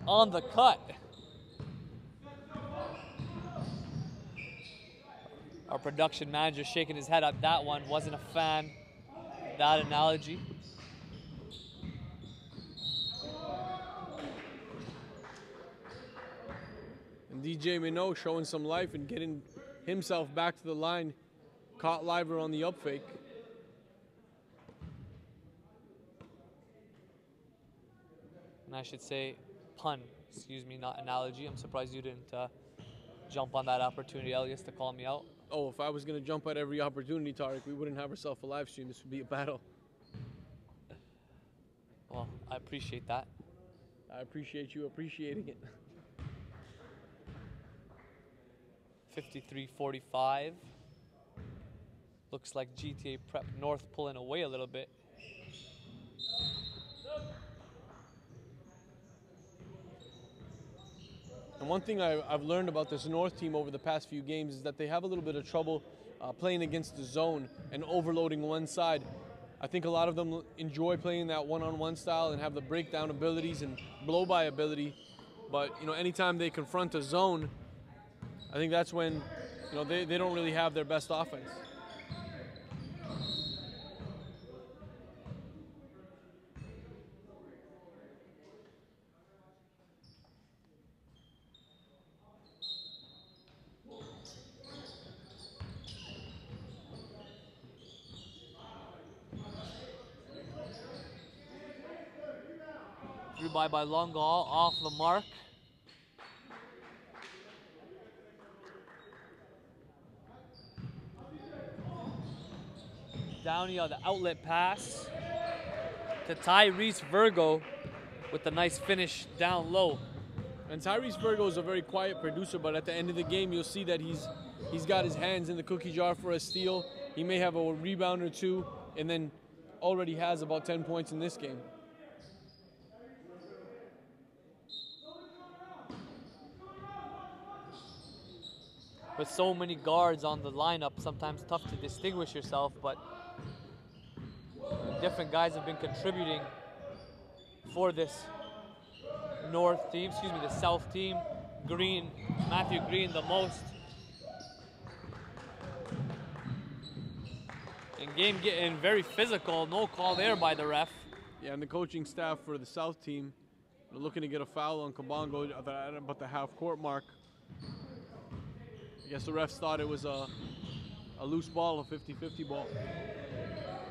on the cut. Our production manager shaking his head at that one. Wasn't a fan of that analogy. And DJ Minot showing some life and getting himself back to the line. Caught Liver on the up fake. And I should say pun, excuse me, not analogy. I'm surprised you didn't jump on that opportunity, Elias, to call me out. Oh, if I was going to jump at every opportunity, Tarek, we wouldn't have ourselves a live stream. This would be a battle. Well, I appreciate that. I appreciate you appreciating it. 53-45. Looks like GTA Prep North pulling away a little bit. And one thing I've learned about this North team over the past few games is that they have a little bit of trouble playing against the zone and overloading one side. I think a lot of them enjoy playing that one-on-one style and have the breakdown abilities and blow-by ability. But, you know, anytime they confront a zone, I think that's when, you know, they don't really have their best offense. Through by Longal, off the mark. Downey on the outlet pass to Tyrese Virgo with a nice finish down low. And Tyrese Virgo is a very quiet producer, but at the end of the game, you'll see that he's got his hands in the cookie jar for a steal. He may have a rebound or two, and then already has about 10 points in this game. With so many guards on the lineup, sometimes tough to distinguish yourself, but different guys have been contributing for this North team, excuse me, the South team. Green, Matthew Green the most. And game getting very physical, no call there by the ref. Yeah, and the coaching staff for the South team are looking to get a foul on Kabongo at about the half-court mark. I guess the refs thought it was a loose ball, a 50-50 ball.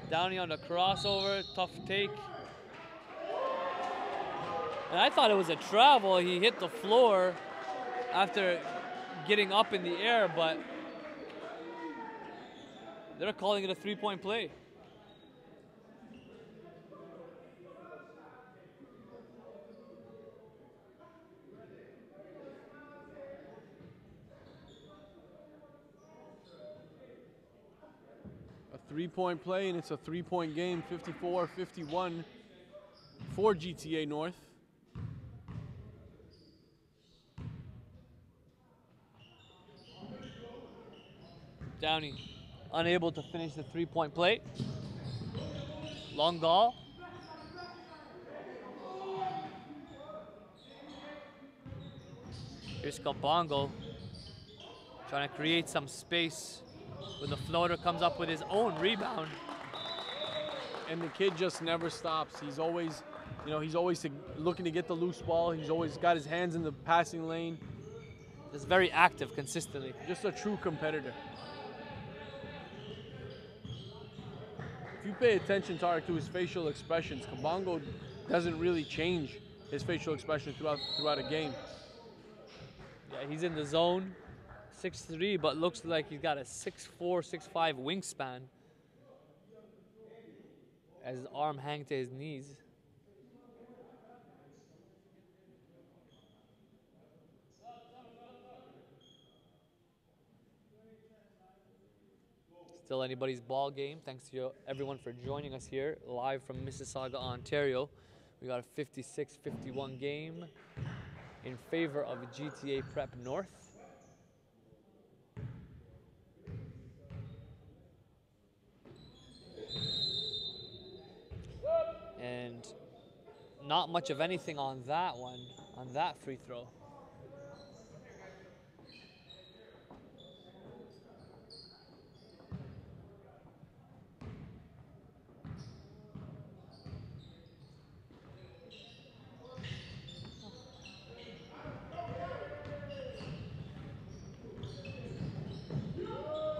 Downey on the crossover, tough take. And I thought it was a travel. He hit the floor after getting up in the air, but they're calling it a three-point play. Three-point play, and it's a three-point game, 54-51 for GTA North. Downey unable to finish the three-point play. Longal. Here's Kabongo trying to create some space. When the floater comes up with his own rebound. And the kid just never stops. He's always, you know, he's always looking to get the loose ball. He's always got his hands in the passing lane. Just very active consistently. Just a true competitor. you pay attention, Tarek, to his facial expressions, Kabongo doesn't really change his facial expression throughout a game. Yeah, he's in the zone, 6'3", but looks like he's got a 6'4", 6'5" wingspan. As his arm hangs to his knees. Still anybody's ball game. Thanks to everyone for joining us here live from Mississauga, Ontario. We got a 56-51 game in favor of GTA Prep North. And not much of anything on that one, on that free throw.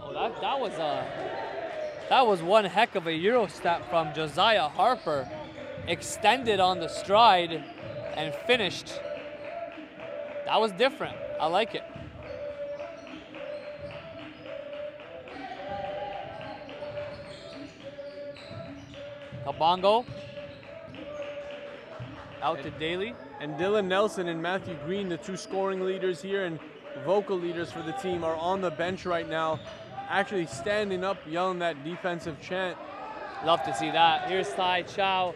Oh, that was one heck of a Euro step from Josiah Harper. Extended on the stride and finished. That was different. I like it. Kabongo out to Daly. And Dylan Nelson and Matthew Green, the two scoring leaders here and vocal leaders for the team, are on the bench right now, actually standing up, yelling that defensive chant. Love to see that. Here's Ty Chow.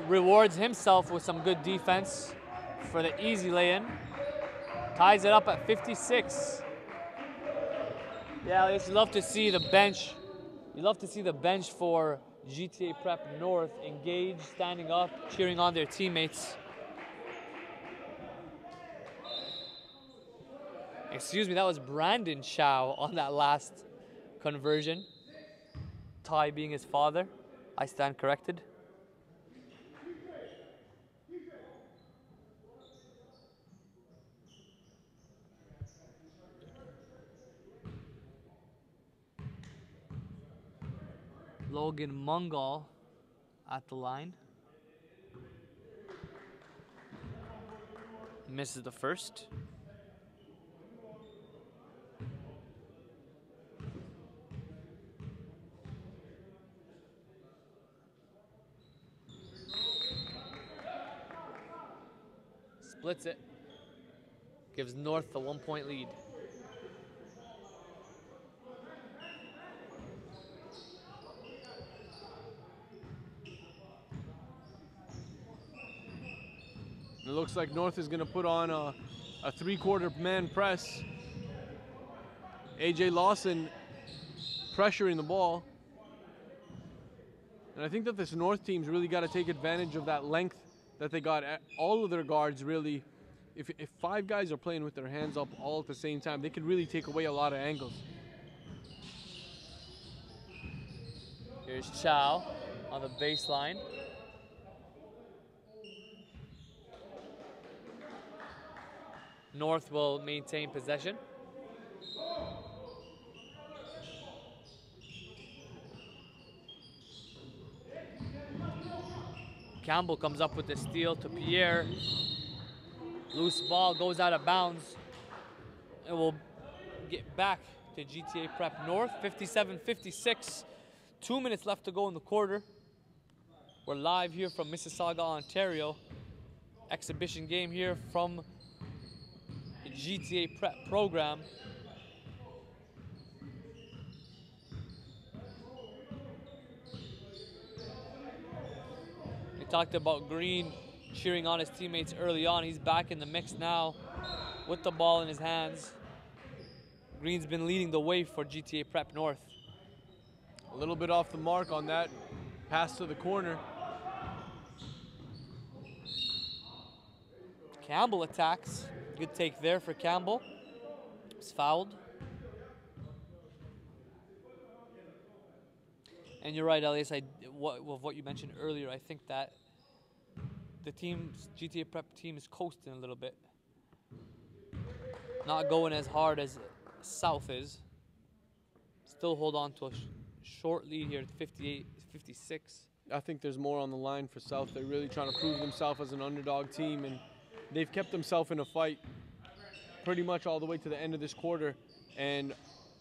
Rewards himself with some good defense for the easy lay-in. Ties it up at 56. Yeah, you love to see the bench. You love to see the bench for GTA Prep North engaged, standing up, cheering on their teammates. Excuse me, that was Brandon Chow on that last conversion. Ty being his father. I stand corrected. Logan Mungal at the line. Misses the first. Splits it. Gives North the 1-point lead. It looks like North is going to put on a three-quarter man press. AJ Lawson pressuring the ball. And I think that this North team's really got to take advantage of that length that they got. All of their guards really, if five guys are playing with their hands up all at the same time, they could really take away a lot of angles. Here's Chow on the baseline. North will maintain possession. Campbell comes up with the steal to Pierre. Loose ball goes out of bounds. It will get back to GTA Prep North. 57-56. 2 minutes left to go in the quarter. We're live here from Mississauga, Ontario. Exhibition game here from the GTA Prep program. We talked about Green cheering on his teammates early on. He's back in the mix now with the ball in his hands. Green's been leading the way for GTA Prep North. A little bit off the mark on that pass to the corner. Campbell attacks. Good take there for Campbell. He's fouled. And you're right, Elias. What you mentioned earlier, I think that the GTA Prep team is coasting a little bit. Not going as hard as South is. still hold on to a short lead here, 58, 56. I think there's more on the line for South. They're really trying to prove themselves as an underdog team, and they've kept themselves in a fight pretty much all the way to the end of this quarter, and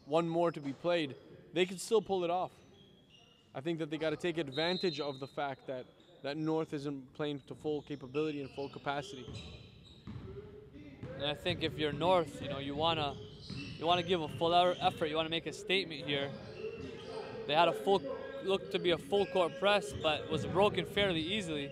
one more to be played. They can still pull it off. I think that they got to take advantage of the fact that North isn't playing to full capability and full capacity. And I think if you're North, you wanna give a full effort. You wanna make a statement here. They had looked to be a full court press, but was broken fairly easily.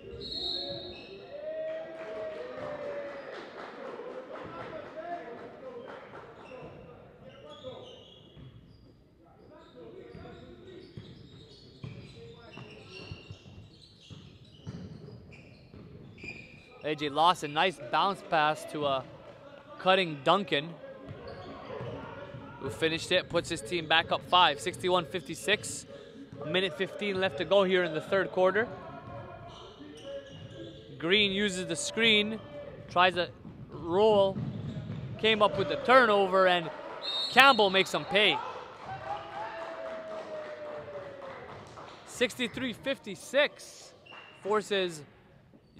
AJ Lawson, nice bounce pass to a cutting Duncan, who finished it, puts his team back up 5, 61-56. A minute 15 left to go here in the third quarter. Green uses the screen, tries a roll, came up with the turnover, and Campbell makes him pay. 63-56 forces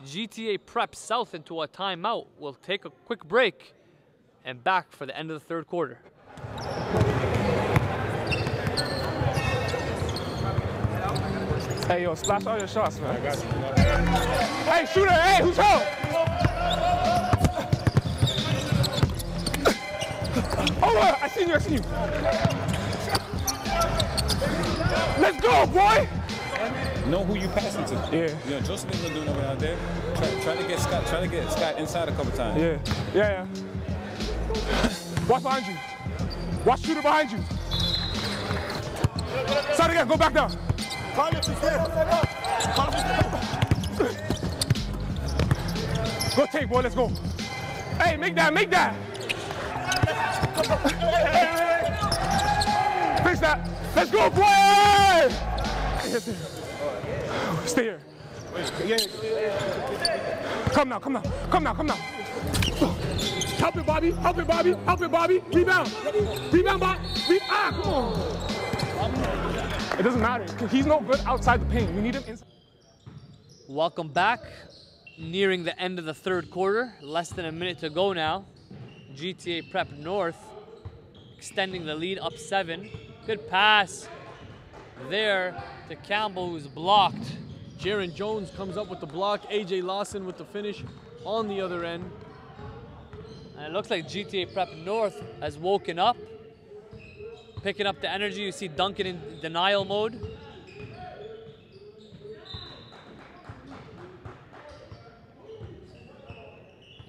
GTA Prep South into a timeout. We'll take a quick break and back for the end of the third quarter. Hey, yo, splash all your shots, man. I got you. Hey, shooter, hey, who's home? Hold on, I seen you. Let's go, boy. Know who you passing to. Yeah. Joseph ain't gonna do nothing out there. Try to get Scott inside a couple times. Yeah. Watch behind you. Watch shooter behind you. Start again, go back down. Go take, boy, let's go. Hey, make that. Fix that. Let's go, boy! Stay here. Come now. Help it, Bobby. Rebound, Bobby. Come on. It doesn't matter. He's no good outside the paint. We need him inside. Welcome back. Nearing the end of the third quarter. Less than a minute to go now. GTA Prep North extending the lead up 7. Good pass there to Campbell, who's blocked. Jaron Jones comes up with the block. AJ Lawson with the finish on the other end. And it looks like GTA Prep North has woken up. Picking up the energy. You see Duncan in denial mode.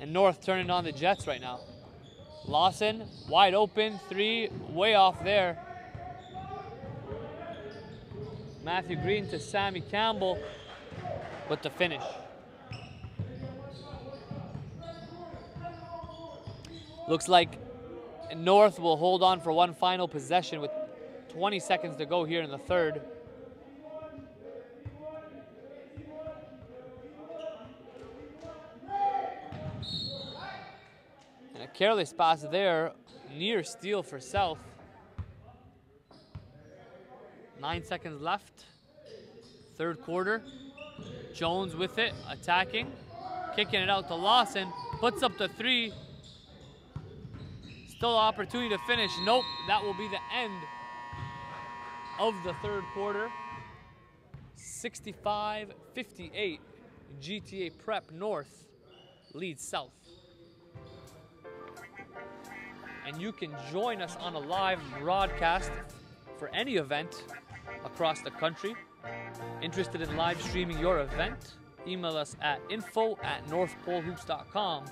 And North turning on the Jets right now. Lawson, wide open, 3, way off there. Matthew Green to Sammy Campbell with the finish. Looks like North will hold on for one final possession with 20 seconds to go here in the third. And a careless pass there, near steal for South. 9 seconds left. Third quarter. Jones with it, attacking. Kicking it out to Lawson. Puts up the 3. Still an opportunity to finish. Nope, that will be the end of the third quarter. 65-58. GTA Prep North leads South. And you can join us on a live broadcast for any event across the country. Interested in live streaming your event? Email us at info@northpolehoops.com.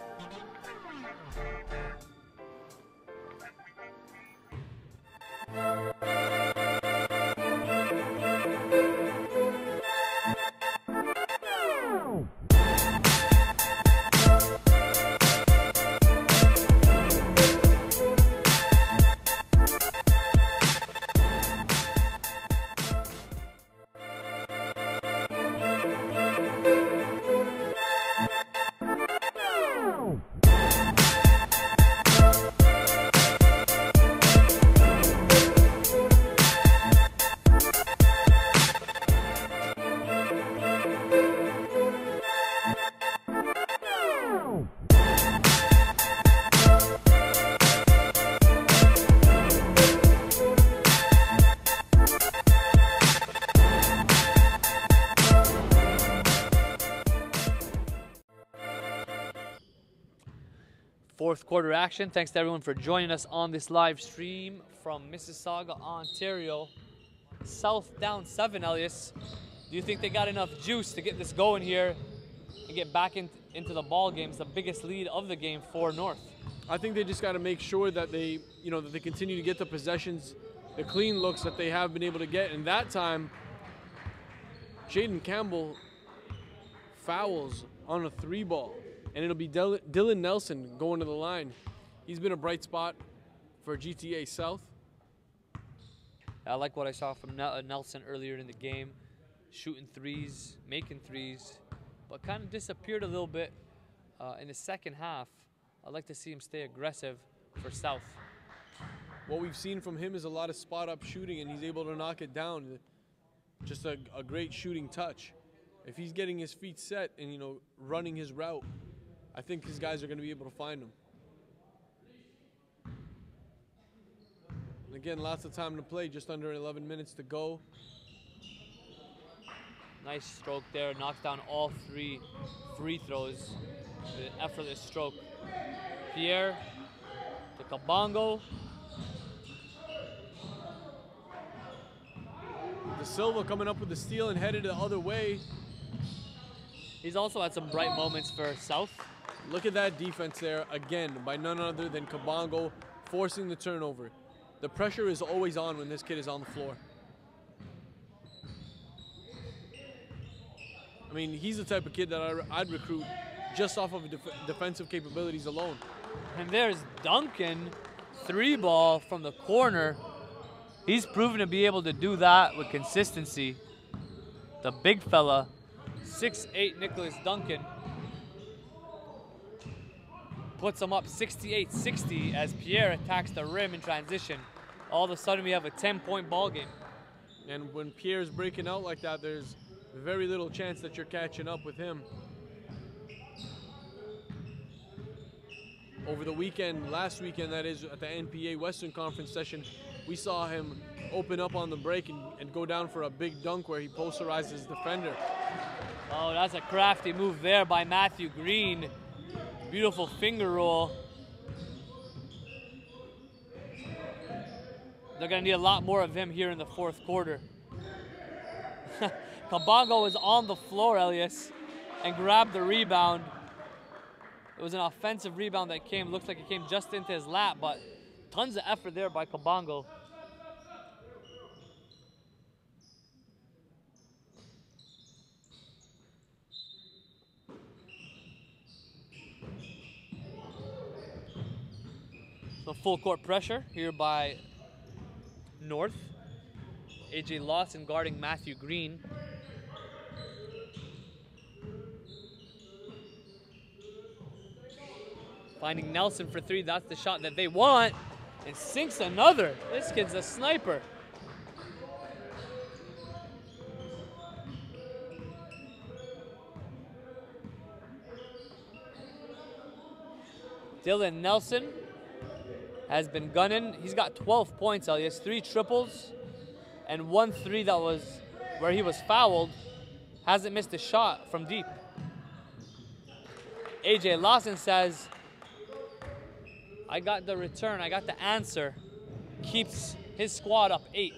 Fourth quarter action. Thanks to everyone for joining us on this live stream from Mississauga, Ontario. South down 7, Elias. Do you think they got enough juice to get this going here and get back into the ball game? It's the biggest lead of the game for North. I think they just got to make sure that they, that they continue to get the possessions, the clean looks that they have been able to get. And that time, Jaden Campbell fouls on a 3-ball. And it'll be Dylan Nelson going to the line. He's been a bright spot for GTA South. I like what I saw from Nelson earlier in the game. Shooting threes, making threes, but kind of disappeared a little bit in the second half. I'd like to see him stay aggressive for South. What we've seen from him is a lot of spot-up shooting, and he's able to knock it down. Just a great shooting touch. If he's getting his feet set and, running his route, I think his guys are going to be able to find him. And again, lots of time to play, just under 11 minutes to go. Nice stroke there, knocks down all 3 free throws with an effortless stroke. Pierre to Kabongo. De Silva coming up with the steal and headed the other way. He's also had some bright moments for South. Look at that defense there, again, by none other than Kabongo, forcing the turnover. The pressure is always on when this kid is on the floor. I mean, he's the type of kid that I'd recruit just off of defensive capabilities alone. And there's Duncan, 3-ball from the corner. He's proven to be able to do that with consistency. The big fella, 6'8" Nicholas Duncan, puts him up 68-60 as Pierre attacks the rim in transition. All of a sudden, we have a 10-point ball game. And when Pierre's breaking out like that, there's very little chance that you're catching up with him. Over the weekend, last weekend that is, at the NPA Western Conference session, we saw him open up on the break and go down for a big dunk where he posterizes his defender. Oh, that's a crafty move there by Matthew Green. Beautiful finger roll. They're going to need a lot more of him here in the fourth quarter. Kabongo is on the floor, Elias, and grabbed the rebound. It was an offensive rebound that came. Looks like it came just into his lap, but tons of effort there by Kabongo. So full court pressure here by North. AJ Lawson guarding Matthew Green. Finding Nelson for 3, that's the shot that they want. And sinks another. This kid's a sniper. Dylan Nelson has been gunning. He's got 12 points, Elias. 3 triples and 1 3 that was where he was fouled. Hasn't missed a shot from deep. AJ Lawson says, I got the return, I got the answer. Keeps his squad up 8.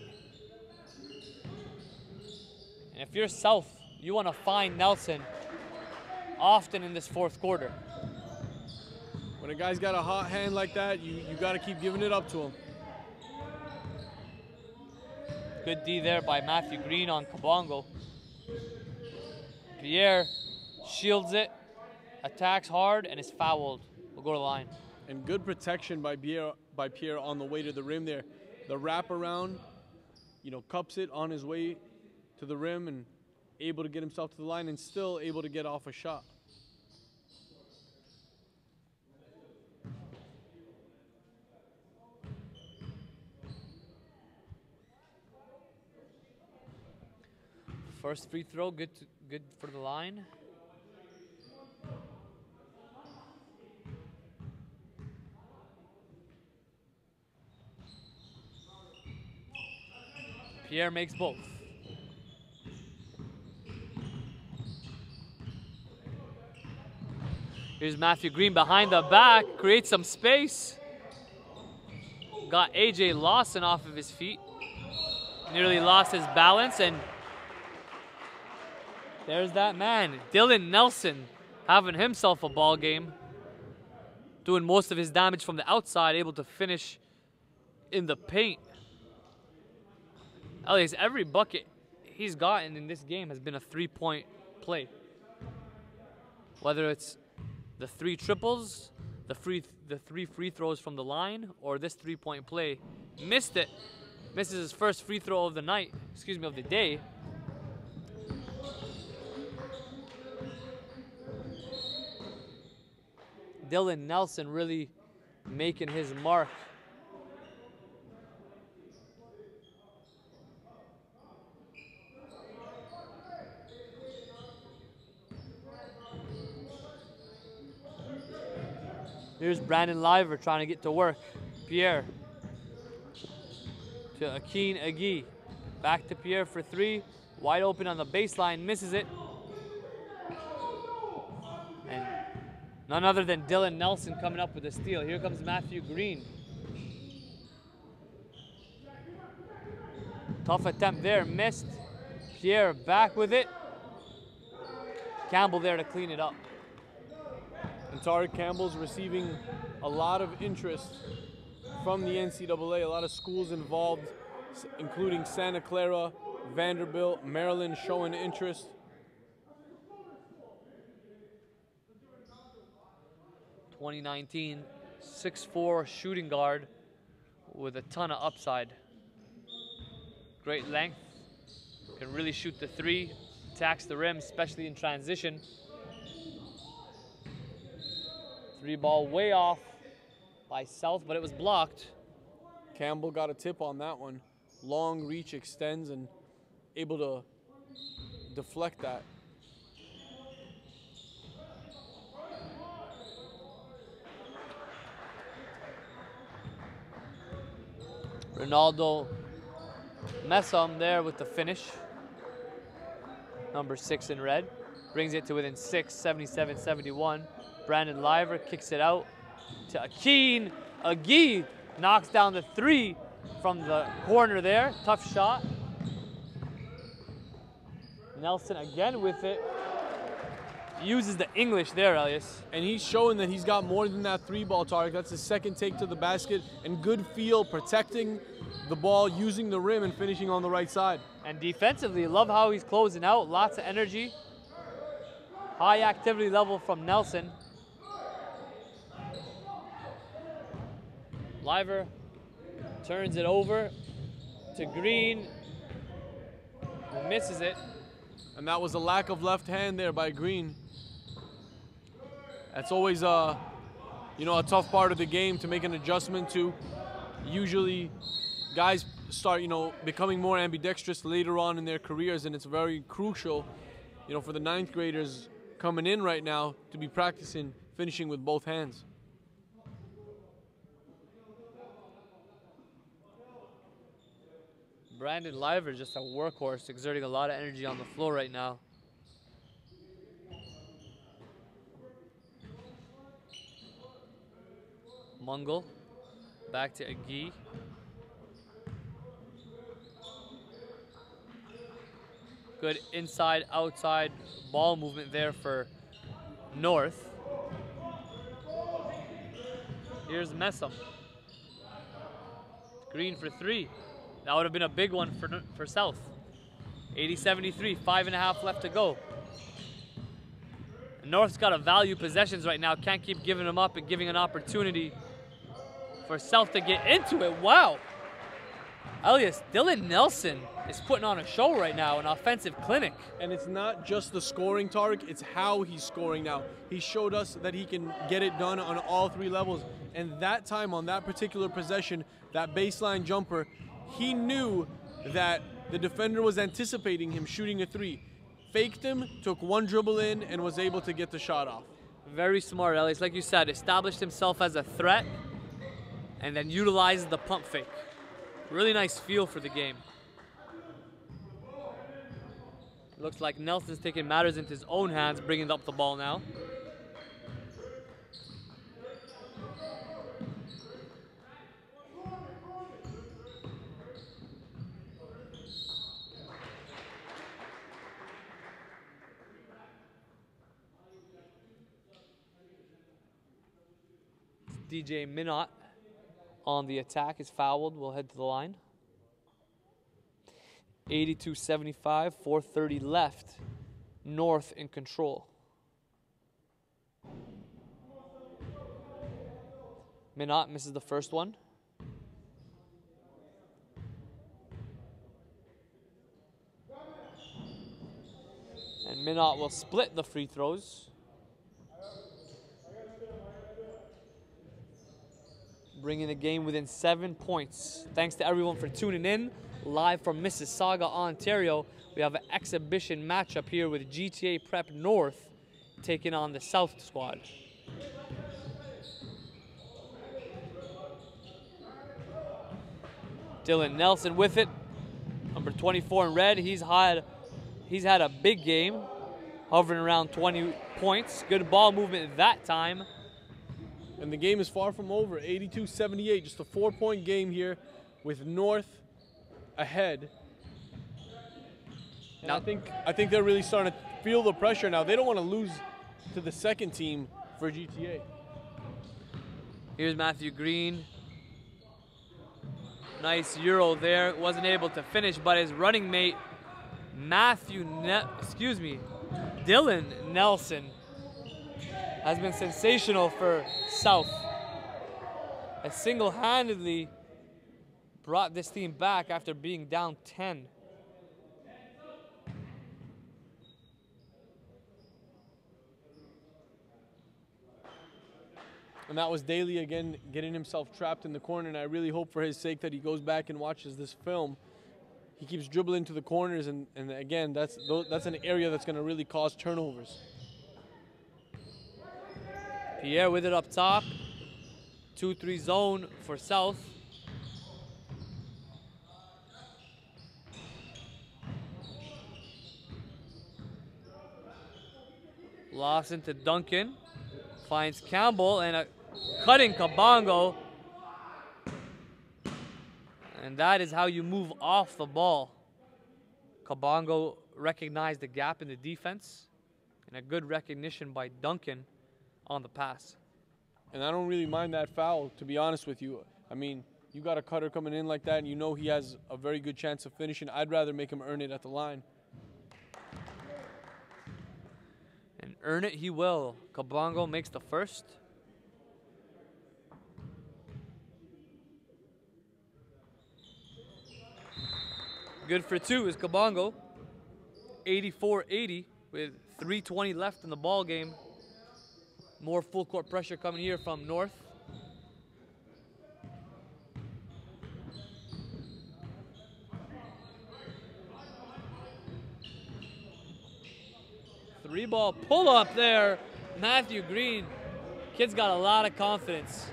And if you're South, you want to find Nelson often in this fourth quarter. When a guy's got a hot hand like that, you got to keep giving it up to him. Good D there by Matthew Green on Kabongo. Pierre shields it, attacks hard, and is fouled. We'll go to the line. And good protection by Pierre on the way to the rim there. The wraparound, cups it on his way to the rim and able to get himself to the line and still able to get off a shot. First free throw, good for the line. Pierre makes both. Here's Matthew Green behind the back, creates some space. Got AJ Lawson off of his feet. Nearly lost his balance, and there's that man, Dylan Nelson, having himself a ball game. Doing most of his damage from the outside, able to finish in the paint. Elias, every bucket he's gotten in this game has been a three-point play. Whether it's the 3 triples, the 3 free throws from the line, or this 3-point play. Missed it. Misses his first free throw of the night, of the day. Dylan Nelson really making his mark. Here's Brandon Liver trying to get to work. Pierre to Akin Agi. Back to Pierre for 3. Wide open on the baseline, misses it. And none other than Dylan Nelson coming up with a steal. Here comes Matthew Green. Tough attempt there, missed. Pierre back with it. Campbell there to clean it up. And Tariq Campbell's receiving a lot of interest from the NCAA. A lot of schools involved, including Santa Clara, Vanderbilt, Maryland, showing interest. (2019) 6'4" shooting guard with a ton of upside. Great length, can really shoot the 3, attacks the rim, especially in transition. 3 ball way off by South, but it was blocked. Campbell got a tip on that one. Long reach, extends, and able to deflect that. Ronaldo Messam there with the finish. Number 6 in red. Brings it to within 6, 77-71. Brandon Liver kicks it out to Akin Agi. Knocks down the 3 from the corner there. Tough shot. Nelson again with it. Uses the English there, Elias. And he's showing that he's got more than that 3 ball, Tariq. That's his second take to the basket. And good feel, protecting the ball, using the rim, and finishing on the right side. And defensively, love how he's closing out. Lots of energy. High activity level from Nelson. Liver turns it over to Green, who misses it. And that was a lack of left hand there by Green. That's always a tough part of the game to make an adjustment to. Usually guys start, becoming more ambidextrous later on in their careers, and it's very crucial, for the 9th graders coming in right now to be practicing finishing with both hands. Brandon Liver is just a workhorse, exerting a lot of energy on the floor right now. Mungle, back to Agi. Good inside, outside ball movement there for North. Here's Messam. Green for 3. That would have been a big one for South. 80-73, 5.5 left to go. North's got to value possessions right now. Can't keep giving them up and giving an opportunity for South to get into it. Wow. Elias, Dylan Nelson is putting on a show right now, an offensive clinic. And it's not just the scoring, Tariq, it's how he's scoring now. He showed us that he can get it done on all 3 levels. And that time, on that particular possession, that baseline jumper, he knew that the defender was anticipating him shooting a 3. Faked him, took 1 dribble in, and was able to get the shot off. Very smart, Elias. Like you said, established himself as a threat and then utilized the pump fake. Really nice feel for the game. Looks like Nelson's taking matters into his own hands, bringing up the ball now. DJ Minot on the attack is fouled. We'll head to the line. 82-75, 4:30 left. North in control. Minot misses the first one. And Minot will split the free throws. Bringing the game within 7 points. Thanks to everyone for tuning in. Live from Mississauga, Ontario. We have an exhibition matchup here with GTA Prep North taking on the South squad. Dylan Nelson with it. Number 24 in red. He's had a big game, hovering around 20 points. Good ball movement that time. And the game is far from over. 82-78, just a 4-point game here with North ahead. And Now, I think they're really starting to feel the pressure now. They don't want to lose to the second team for GTA. here's Matthew Green. Nice Euro there. Wasn't able to finish, but his running mate, Dylan Nelson, has been sensational for South. Has single-handedly brought this team back after being down 10. And that was Daly again getting himself trapped in the corner, and I really hope for his sake that he goes back and watches this film. He keeps dribbling to the corners, and again, that's an area that's going to really cause turnovers. Pierre with it up top. 2-3 zone for South. Lawson to Duncan. Finds Campbell and a cutting Kabongo. And that is how you move off the ball. Kabongo recognized the gap in the defense. And a good recognition by Duncan on the pass. And I don't really mind that foul, to be honest with you. I mean, you got a cutter coming in like that, and you know he has a very good chance of finishing. I'd rather make him earn it at the line. And earn it he will. Kabongo makes the first. Good for two is Kabongo. 84-80 with 3:20 left in the ball game. More full court pressure coming here from North. Three ball pull up there. Matthew Green. Kid's got a lot of confidence.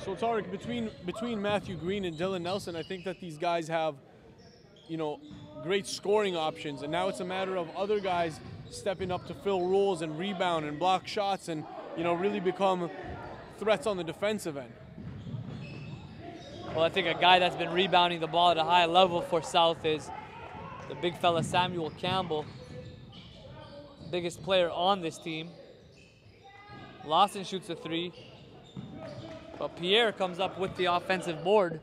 So Tarek, between Matthew Green and Dylan Nelson, I think that these guys have, you know, great scoring options, and now it's a matter of other guys stepping up to fill roles and rebound and block shots and, you know, really become threats on the defensive end. Well, I think a guy that's been rebounding the ball at a high level for South is the big fella Samuel Campbell, biggest player on this team. Lawson shoots a three, but Pierre comes up with the offensive board.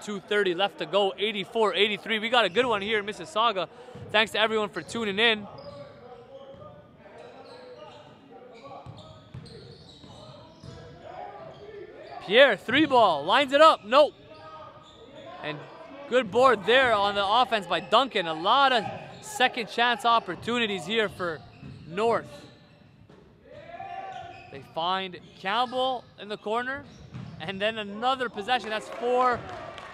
2:30 left to go, 84-83. We got a good one here in Mississauga. Thanks to everyone for tuning in. Pierre, three ball, lines it up, nope. And good board there on the offense by Duncan. A lot of second chance opportunities here for North. They find Campbell in the corner, and then another possession. That's 4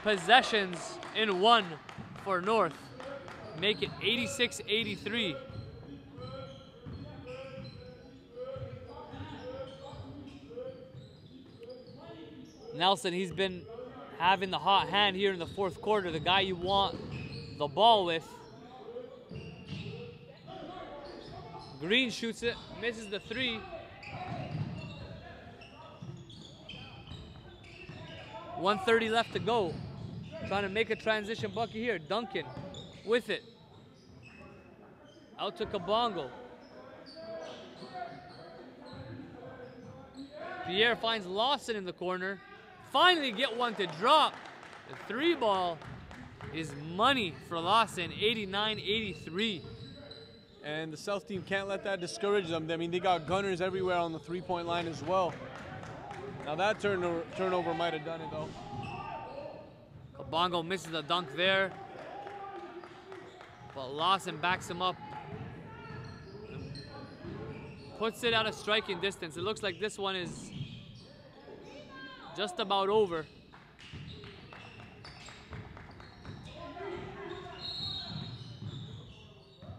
possessions in one for North. Make it 86-83. Nelson, he's been having the hot hand here in the fourth quarter, the guy you want the ball with. Green shoots it, misses the three. .130 left to go. Trying to make a transition bucket here. Duncan with it. Out to Kabongo. Pierre finds Lawson in the corner. Finally get one to drop. The 3 ball is money for Lawson, 89-83. And the South team can't let that discourage them. I mean, they got gunners everywhere on the 3-point line as well. Now that turnover might have done it though. Kabongo misses the dunk there. But Lawson backs him up. Puts it out of striking distance. It looks like this one is just about over.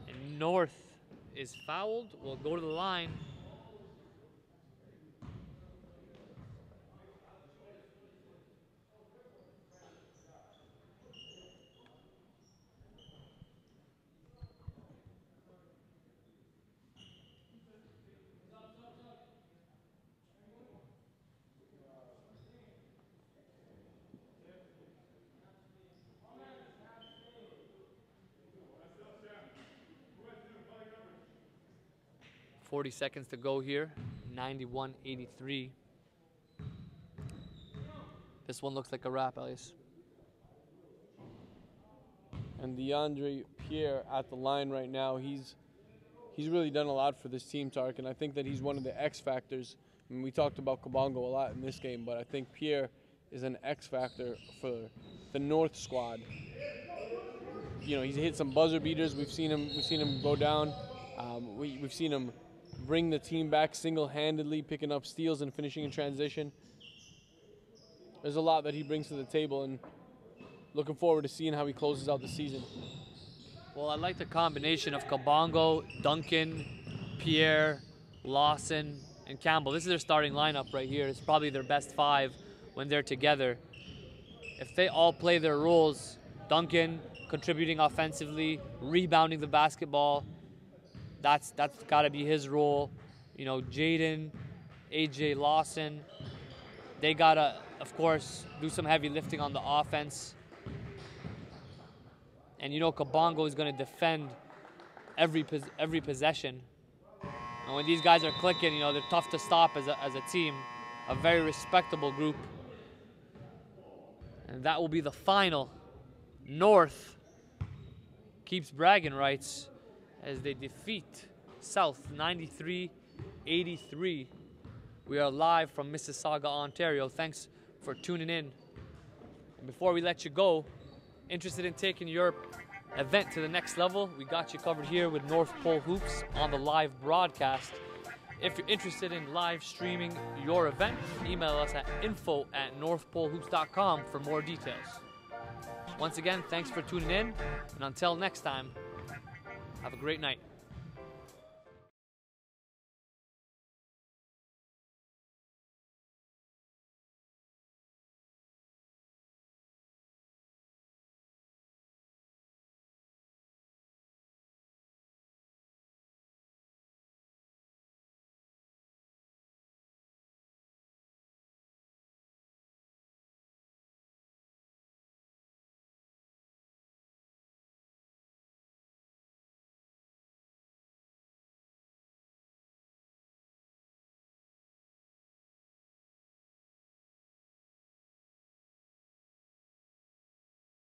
And North is fouled. Will go to the line. .40 seconds to go here, 91-83. This one looks like a wrap, Elias. And DeAndre Pierre at the line right now, he's really done a lot for this team, Tarek, and I think that he's one of the X factors. I mean, we talked about Kabongo a lot in this game, but I think Pierre is an X factor for the North squad. You know, he's hit some buzzer beaters. We've seen him go down. We've seen him bring the team back single-handedly, picking up steals and finishing in transition. There's a lot that he brings to the table, and looking forward to seeing how he closes out the season. Well, I like the combination of Kabongo, Duncan, Pierre, Lawson, and Campbell. This is their starting lineup right here. It's probably their best 5 when they're together. If they all play their roles, Duncan contributing offensively, rebounding the basketball, that's got to be his role. You know, Jaden, AJ Lawson, they got to, of course, do some heavy lifting on the offense. And you know, Kabongo is going to defend every possession. And when these guys are clicking, you know, they're tough to stop as a team. A very respectable group. And that will be the final. North keeps bragging rights as they defeat South 93-83. We are live from Mississauga, Ontario. Thanks for tuning in. And before we let you go, interested in taking your event to the next level, we got you covered here with North Pole Hoops on the live broadcast. If you're interested in live streaming your event, email us at info@northpolehoops.com for more details. Once again, thanks for tuning in, and until next time, have a great night.